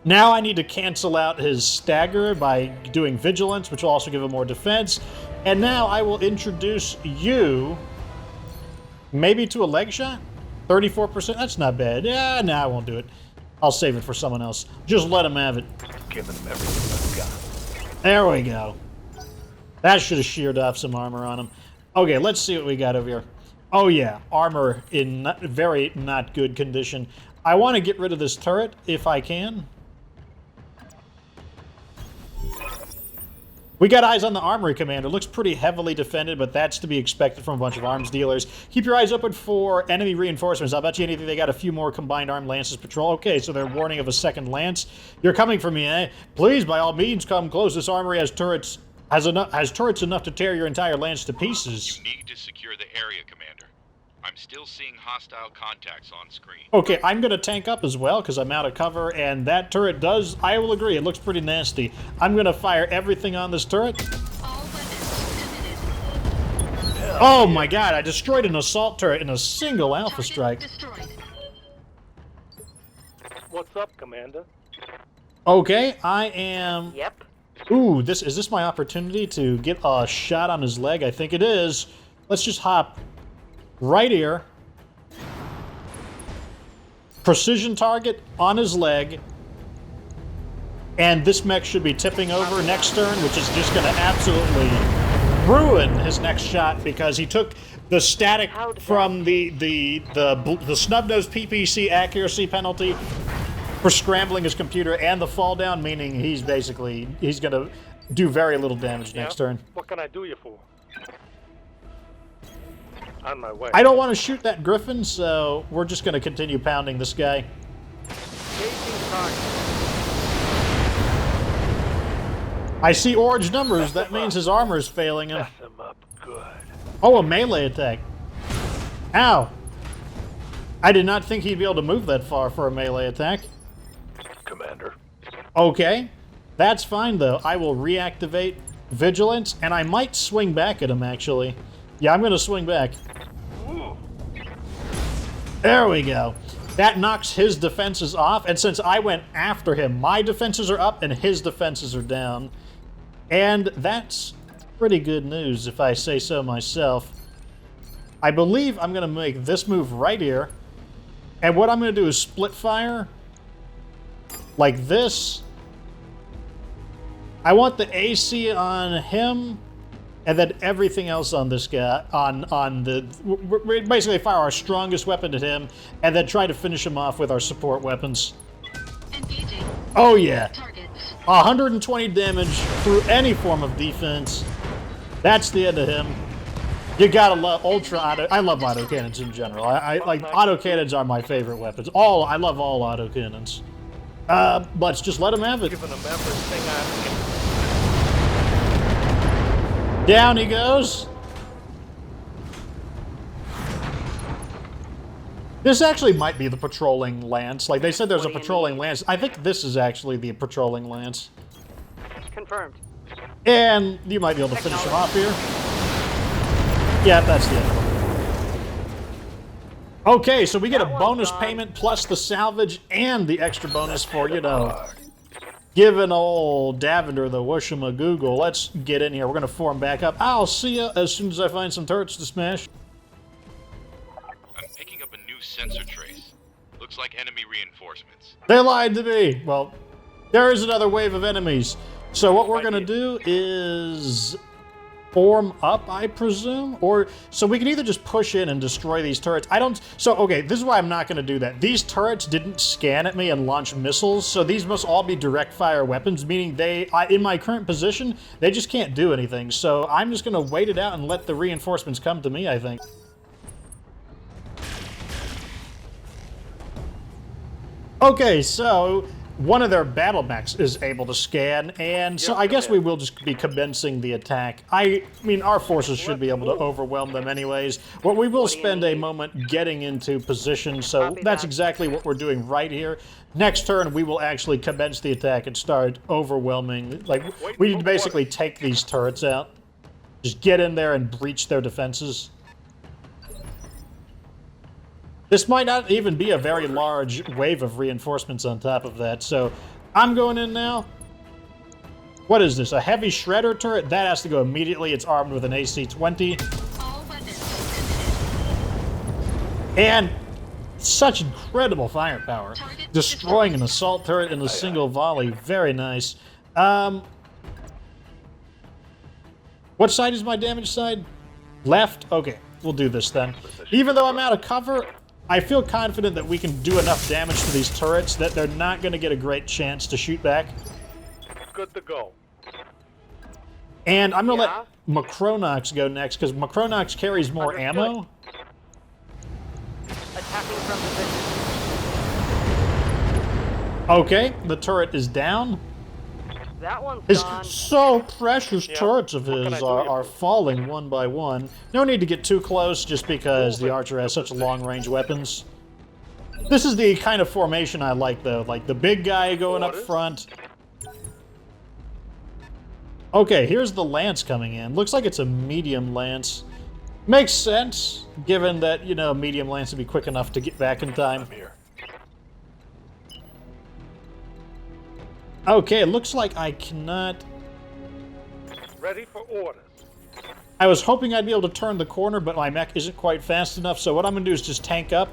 Speaker 1: Now I need to cancel out his stagger by doing vigilance, which will also give him more defense. And now I will introduce you maybe to a leg shot? 34%? That's not bad. Yeah, no, I won't do it. I'll save it for someone else. Just let him have it.
Speaker 4: Giving him everything I've got.
Speaker 1: There we go. That should have sheared off some armor on him. Okay, let's see what we got over here. Oh yeah, armor in very not good condition. I want to get rid of this turret if I can. We got eyes on the armory commander. Looks pretty heavily defended, but that's to be expected from a bunch of arms dealers. Keep your eyes open for enemy reinforcements. I'll bet you anything they got a few more combined armed lances patrol. Okay, so they're warning of a second lance. You're coming for me, eh? Please, by all means, come close. This armory has turrets enough to tear your entire lance to pieces.
Speaker 7: You need to secure the area, Commander. I'm still seeing hostile contacts on screen.
Speaker 1: Okay, I'm going to tank up as well because I'm out of cover, and that turret does, I will agree, it looks pretty nasty. I'm going to fire everything on this turret.
Speaker 6: All weapons committed.
Speaker 1: Oh my god, I destroyed an assault turret in a single alpha
Speaker 6: Target
Speaker 1: strike.
Speaker 6: destroyed.
Speaker 4: What's up, Commander?
Speaker 1: Okay, I am...
Speaker 3: Yep.
Speaker 1: Ooh, is this my opportunity to get a shot on his leg? I think it is. Let's just hop right here. Precision target on his leg. And this mech should be tipping over next turn, which is just going to absolutely ruin his next shot because he took the static from the snub-nosed PPC accuracy penalty for scrambling his computer and the fall down, meaning he's going to do very little damage next turn.
Speaker 4: What can I do you for? On my way.
Speaker 1: I don't want to shoot that griffin, so we're just going to continue pounding this guy.
Speaker 4: Engaging target.
Speaker 1: I see orange numbers. That means his armor is failing him.
Speaker 4: Mess him up good.
Speaker 1: Oh, a melee attack. Ow. I did not think he'd be able to move that far for a melee attack.
Speaker 4: Commander.
Speaker 1: Okay. That's fine, though. I will reactivate Vigilance, and I might swing back at him, actually. Yeah, I'm going to swing back.
Speaker 4: Ooh.
Speaker 1: There we go. That knocks his defenses off, and since I went after him, my defenses are up and his defenses are down. And that's pretty good news, if I say so myself. I believe I'm going to make this move right here. And what I'm going to do is split fire like this. I want the AC on him, and then everything else on this guy, we basically fire our strongest weapon at him, and then try to finish him off with our support weapons.
Speaker 6: Engaging.
Speaker 1: Oh yeah.
Speaker 6: Targets.
Speaker 1: 120 damage through any form of defense. That's the end of him. You gotta love ultra auto. I love autocannons in general. I like autocannons are my favorite weapons. I love all autocannons. Let's just let him have it.
Speaker 4: Giving him everything I can.
Speaker 1: Down he goes. This actually might be the patrolling lance. Like, they said there's a patrolling lance. I think this is actually the patrolling lance.
Speaker 3: Confirmed.
Speaker 1: And you might be able to finish him off here. Yeah, that's the end of him. Okay, so we get a bonus payment plus the salvage and the extra bonus for, giving old Davinder the whooshamagoogle. Let's get in here. We're going to form back up. I'll see ya as soon as I find some turrets to smash.
Speaker 7: I'm picking up a new sensor trace. Looks like enemy reinforcements.
Speaker 1: They lied to me. Well, there is another wave of enemies. So what we're going to do is form up, I presume? So we can either just push in and destroy these turrets. Okay, this is why I'm not going to do that. These turrets didn't scan at me and launch missiles, so these must all be direct fire weapons, meaning in my current position, they just can't do anything. So I'm just going to wait it out and let the reinforcements come to me, I think. Okay, so one of their battle mechs is able to scan, and so I guess we will just be commencing the attack. I mean, our forces should be able to overwhelm them anyways, but we will spend a moment getting into position, so that's exactly what we're doing right here. Next turn, we will actually commence the attack and start overwhelming. Like, we need to basically take these turrets out. Just get in there and breach their defenses. This might not even be a very large wave of reinforcements on top of that, so I'm going in now. What is this, a heavy shredder turret? That has to go immediately. It's armed with an AC-20.
Speaker 6: All weapons committed.
Speaker 1: And such incredible firepower. Destroying an assault turret in a single volley. Very nice. What side is my damage side? Left? Okay, we'll do this then. Even though I'm out of cover, I feel confident that we can do enough damage to these turrets that they're not going to get a great chance to shoot back.
Speaker 4: Good to go.
Speaker 1: And I'm going to let Macronox go next, because Macronox carries more ammo.
Speaker 3: Attacking from position.
Speaker 1: Okay, the turret is down.
Speaker 3: That one's
Speaker 1: His
Speaker 3: gone.
Speaker 1: so precious turrets of
Speaker 4: What can I
Speaker 1: his
Speaker 4: do
Speaker 1: are falling one by one. No need to get too close just because the archer has such long-range weapons. This is the kind of formation I like, though. Like the big guy going up front. Okay, here's the lance coming in. Looks like it's a medium lance. Makes sense, given that, you know, medium lance would be quick enough to get back in time.
Speaker 4: Here.
Speaker 1: Okay, it looks like I cannot...
Speaker 4: Ready for orders.
Speaker 1: I was hoping I'd be able to turn the corner, but my mech isn't quite fast enough, so what I'm going to do is just tank up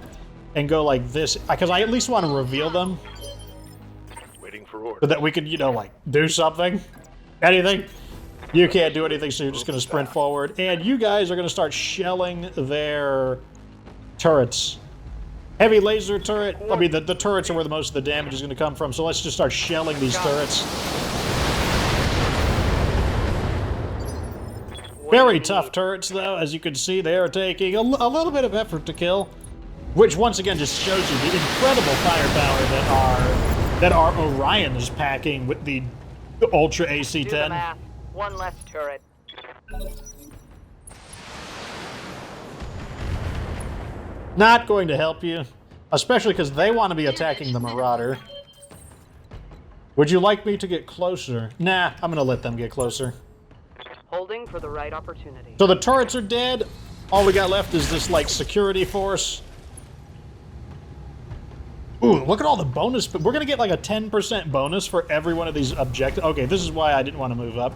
Speaker 1: and go like this, because I at least want to reveal them,
Speaker 4: Waiting for orders.
Speaker 1: so that we can, you know, like, do something. Anything. You can't do anything, so you're just going to sprint forward. And you guys are going to start shelling their turrets. Heavy laser turret. I mean, the turrets are where the most of the damage is going to come from, so let's just start shelling these turrets. Very tough turrets, though. As you can see, they are taking a little bit of effort to kill, which once again just shows you the incredible firepower that our Orion is packing with the Ultra
Speaker 3: Do the
Speaker 1: AC-10.
Speaker 3: math. One less turret.
Speaker 1: Not going to help you, especially because they want to be attacking the Marauder. Would you like me to get closer? Nah, I'm going to let them get closer.
Speaker 3: Holding for the right opportunity.
Speaker 1: So the turrets are dead. All we got left is this, like, security force. Ooh, look at all the bonus. But we're going to get, like, a 10% bonus for every one of these objectives. Okay, this is why I didn't want to move up.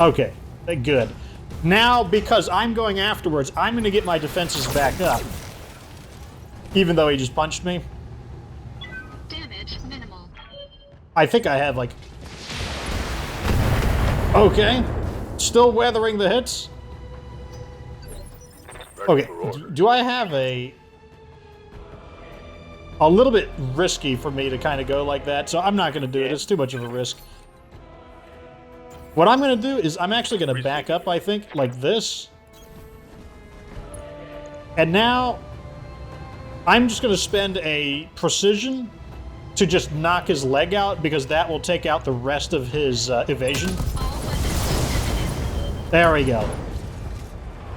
Speaker 1: Okay, good. Now, because I'm going afterwards, I'm going to get my defenses back up. Even though he just punched me.
Speaker 6: Damage minimal.
Speaker 1: I think I have, like... Okay. Still weathering the hits.
Speaker 4: Ready
Speaker 1: Okay,
Speaker 4: for orders.
Speaker 1: do I have a little bit risky for me to kind of go like that, so I'm not going to do it. It's too much of a risk. What I'm going to do is I'm actually going to back up, I think, like this. And now I'm just going to spend a precision to just knock his leg out, because that will take out the rest of his evasion.
Speaker 6: All weapons committed.
Speaker 1: There we go.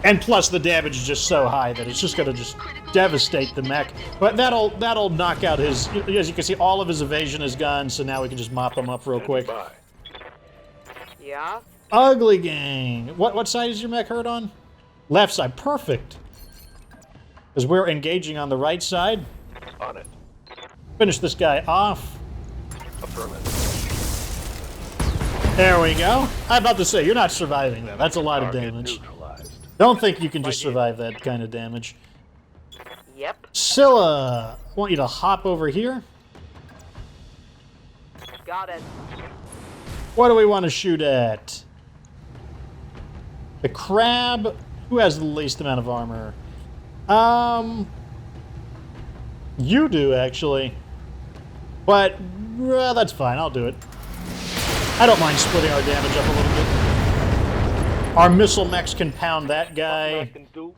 Speaker 1: And plus the damage is just so high that it's just going to just devastate the mech. But that'll knock out his... As you can see, all of his evasion is gone, so now we can just mop him up real quick.
Speaker 4: Bye.
Speaker 3: Yeah?
Speaker 1: Ugly gang. What side is your mech hurt on? Left side. Perfect. Because we're engaging on the right side.
Speaker 4: On it.
Speaker 1: Finish this guy off.
Speaker 4: Affirmative.
Speaker 1: There we go. I'm about to say, you're not surviving that. That's a lot of
Speaker 4: Target
Speaker 1: damage.
Speaker 4: neutralized.
Speaker 1: Don't think you can just survive that kind of damage.
Speaker 3: Yep.
Speaker 1: Scylla, I want you to hop over here.
Speaker 3: Got it.
Speaker 1: What do we want to shoot at? The crab. Who has the least amount of armor? You do, actually. But, well, that's fine. I'll do it. I don't mind splitting our damage up a little bit. Our missile mechs can pound that
Speaker 4: I
Speaker 1: guy.
Speaker 4: can do.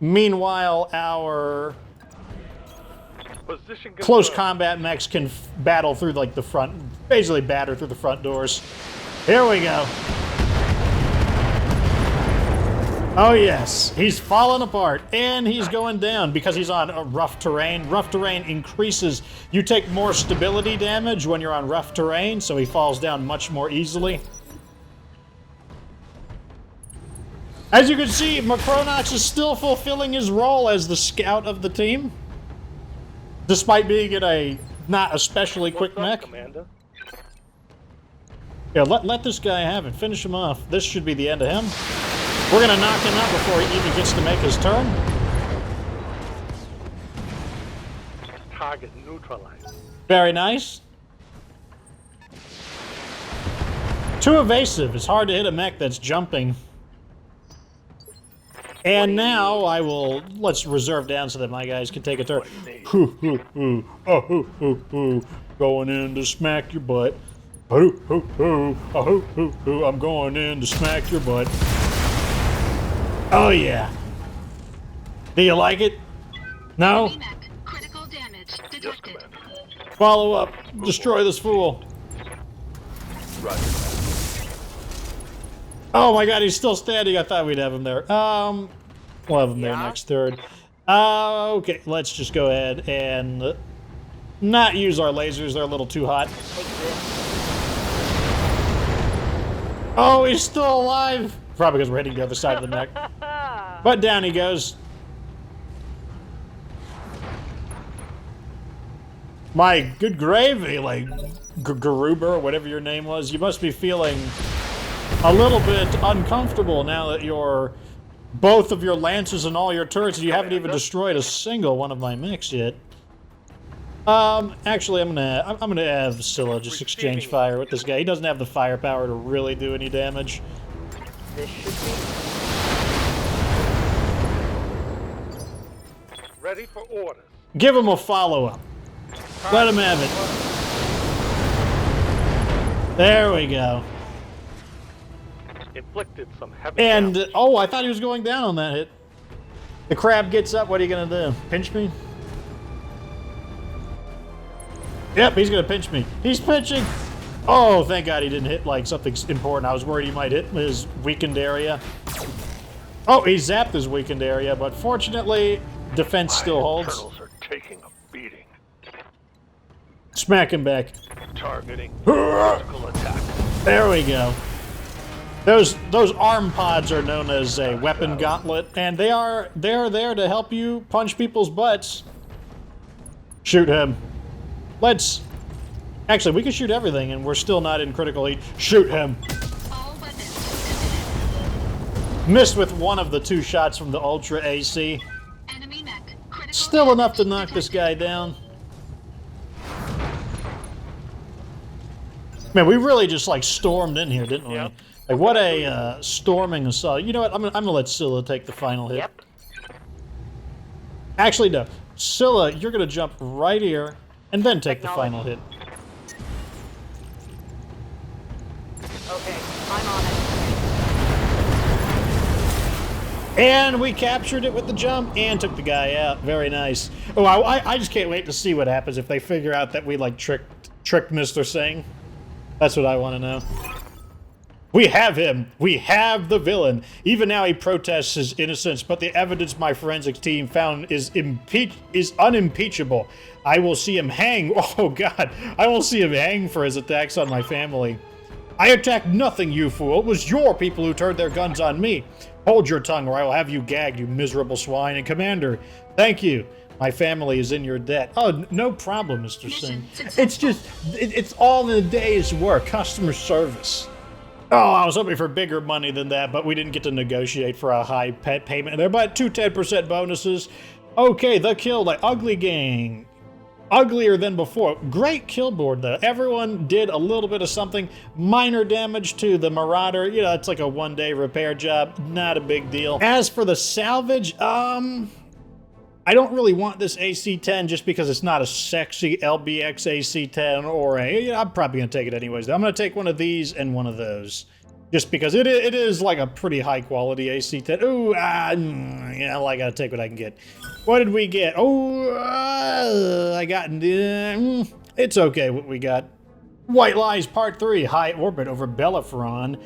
Speaker 1: Meanwhile, our
Speaker 4: Position
Speaker 1: close
Speaker 4: confirmed.
Speaker 1: combat mechs can battle through like the front, basically batter through the front doors. Here we go. Oh yes, he's falling apart, and he's going down because he's on a rough terrain. Rough terrain increases. You take more stability damage when you're on rough terrain, so he falls down much more easily. As you can see, Macronox is still fulfilling his role as the scout of the team, despite being in a not especially quick
Speaker 4: What's
Speaker 1: mech.
Speaker 4: up, Commander?
Speaker 1: Yeah, let this guy have it. Finish him off. This should be the end of him. We're gonna knock him out before he even gets to make his turn.
Speaker 4: Target neutralized.
Speaker 1: Very nice. Too evasive. It's hard to hit a mech that's jumping. And now I will, let's reserve down so that my guys can take a turn. Going in to smack your butt. I'm going in to smack your butt. Oh yeah. Do you like it? No?
Speaker 6: Enemy mech. Critical damage detected.
Speaker 1: Follow up. Destroy this fool.
Speaker 4: Roger.
Speaker 1: Oh my god, he's still standing. I thought we'd have him there. We'll have him there
Speaker 3: Yeah.
Speaker 1: next turn. Okay, let's just go ahead and not use our lasers. They're a little too hot.
Speaker 3: Take this.
Speaker 1: Oh, he's still alive. Probably because we're hitting the other side of the neck. But down he goes. My good gravy, like Garuber or whatever your name was. You must be feeling a little bit uncomfortable now that both of your lances and all your turrets, and you haven't even destroyed a single one of my mechs yet. Actually, I'm gonna have Scylla just exchange fire with this guy. He doesn't have the firepower to really do any damage.
Speaker 3: This should be.
Speaker 4: Ready for orders.
Speaker 1: Give him a follow-up. Let him have it. There we go.
Speaker 4: Inflicted some heavy
Speaker 1: And,
Speaker 4: damage.
Speaker 1: oh, I thought he was going down on that hit. The crab gets up, what are you gonna do? Pinch me? Yep, he's gonna pinch me. He's pinching! Oh, thank God he didn't hit, like, something important. I was worried he might hit his weakened area. Oh, he zapped his weakened area, but fortunately, defense still holds.
Speaker 4: Turtles are taking a beating.
Speaker 1: Smack him back.
Speaker 4: Targeting. Physical attack.
Speaker 1: There we go. Those arm pods are known as a weapon gauntlet, and they are there to help you punch people's butts. Shoot him. Actually, we can shoot everything, and we're still not in critical heat. Shoot him.
Speaker 6: All weapons disconnected.
Speaker 1: Missed with one of the two shots from the Ultra AC.
Speaker 6: Enemy mech. Critical
Speaker 1: Still enough to
Speaker 6: damage
Speaker 1: knock this
Speaker 6: detected.
Speaker 1: guy down. Man, we really just like stormed in here, didn't we?
Speaker 4: Yep.
Speaker 1: Like what a storming assault. You know what? I'm gonna let Scylla take the final hit.
Speaker 3: Yep.
Speaker 1: Actually, no. Scylla, you're gonna jump right here and then take the
Speaker 3: Acknowledge.
Speaker 1: final hit.
Speaker 3: Okay, I'm on it.
Speaker 1: And we captured it with the jump and took the guy out. Very nice. Oh, I just can't wait to see what happens if they figure out that we like tricked Mr. Singh. That's what I want to know. We have him. We have the villain. Even now he protests his innocence, but the evidence my forensics team found is unimpeachable. I will see him hang. Oh God, I will see him hang for his attacks on my family. I attacked nothing, you fool. It was your people who turned their guns on me. Hold your tongue or I will have you gagged, you miserable swine. And Commander, thank you. My family is in your debt. Oh, no problem, Mr. Singh. It's just, it's all in a day's work, customer service. Oh, I was hoping for bigger money than that, but we didn't get to negotiate for a high payment there. But 2 10% bonuses. Okay, the kill, the ugly gang. Uglier than before. Great kill board, though. Everyone did a little bit of something. Minor damage to the Marauder. You know, it's like a one-day repair job. Not a big deal. As for the salvage, I don't really want this AC-10 just because it's not a sexy LBX AC-10 or a... You know, I'm probably going to take it anyways. I'm going to take one of these and one of those. Just because it is like a pretty high quality AC tent. Ooh, yeah, well, I gotta take what I can get. What did we get? Oh, I got, it's okay what we got. White Lies Part 3, High Orbit over Bellerophon.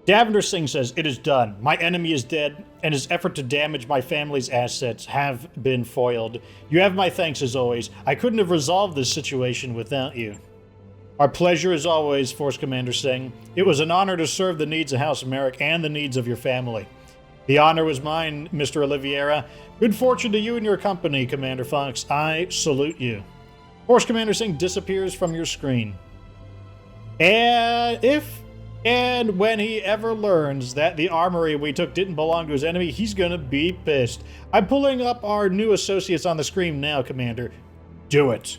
Speaker 1: Davinder Singh says, "It is done. My enemy is dead, and his effort to damage my family's assets have been foiled. You have my thanks as always. I couldn't have resolved this situation without you." Our pleasure as always, Force Commander Singh. It was an honor to serve the needs of House Merrick and the needs of your family. The honor was mine, Mr. Oliveira. Good fortune to you and your company, Commander Fox. I salute you. Force Commander Singh disappears from your screen. And if and when he ever learns that the armory we took didn't belong to his enemy, he's gonna be pissed. I'm pulling up our new associates on the screen now, Commander. Do it.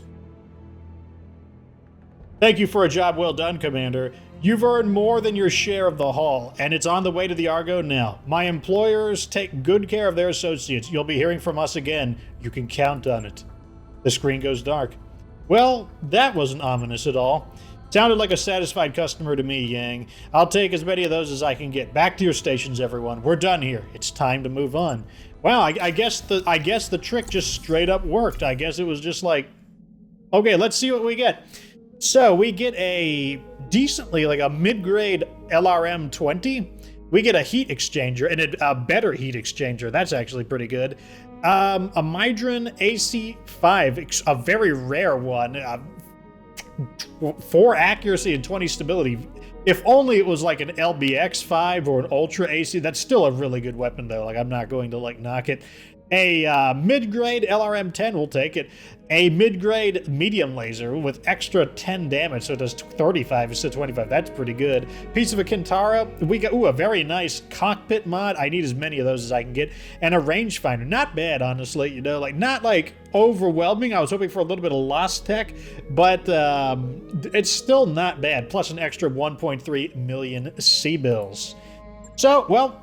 Speaker 1: Thank you for a job well done, Commander. You've earned more than your share of the haul, and it's on the way to the Argo now. My employers take good care of their associates. You'll be hearing from us again. You can count on it. The screen goes dark. Well, that wasn't ominous at all. Sounded like a satisfied customer to me, Yang. I'll take as many of those as I can get. Back to your stations, everyone. We're done here. It's time to move on. Wow, I guess the trick just straight up worked. I guess it was just like, okay, let's see what we get. So we get a decently, like a mid-grade LRM 20. We get a heat exchanger and a better heat exchanger. That's actually pretty good. A Mydron AC5, a very rare one. 4 accuracy and 20 stability. If only it was like an LBX5 or an Ultra AC. That's still a really good weapon, though. Like, I'm not going to, like, knock it. A mid-grade LRM-10, we'll take it. A mid-grade medium laser with extra 10 damage, so it does 35 instead of 25. That's pretty good. Piece of a Kintara. We got, a very nice cockpit mod. I need as many of those as I can get. And a rangefinder. Not bad, honestly. You know, like, not, like, overwhelming. I was hoping for a little bit of lost tech, but it's still not bad. Plus an extra 1.3 million C-bills. So, well,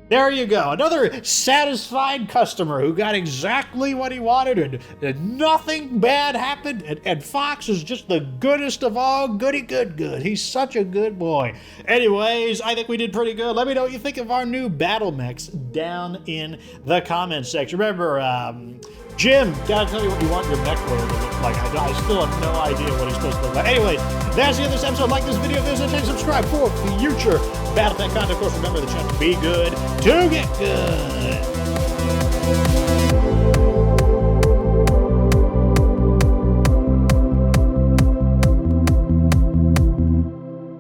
Speaker 1: there you go. Another satisfied customer who got exactly what he wanted, and nothing bad happened. And Fox is just the goodest of all. Goody good. He's such a good boy. Anyways, I think we did pretty good. Let me know what you think of our new battle mechs down in the comments section. Remember, Jim, gotta tell you what you want your mech player to look like. I still have no idea what he's supposed to look like. Anyway, that's the end of this episode. Like this video if there's a chance, subscribe for future BattleTech content. Of course, remember the channel to be good to get good.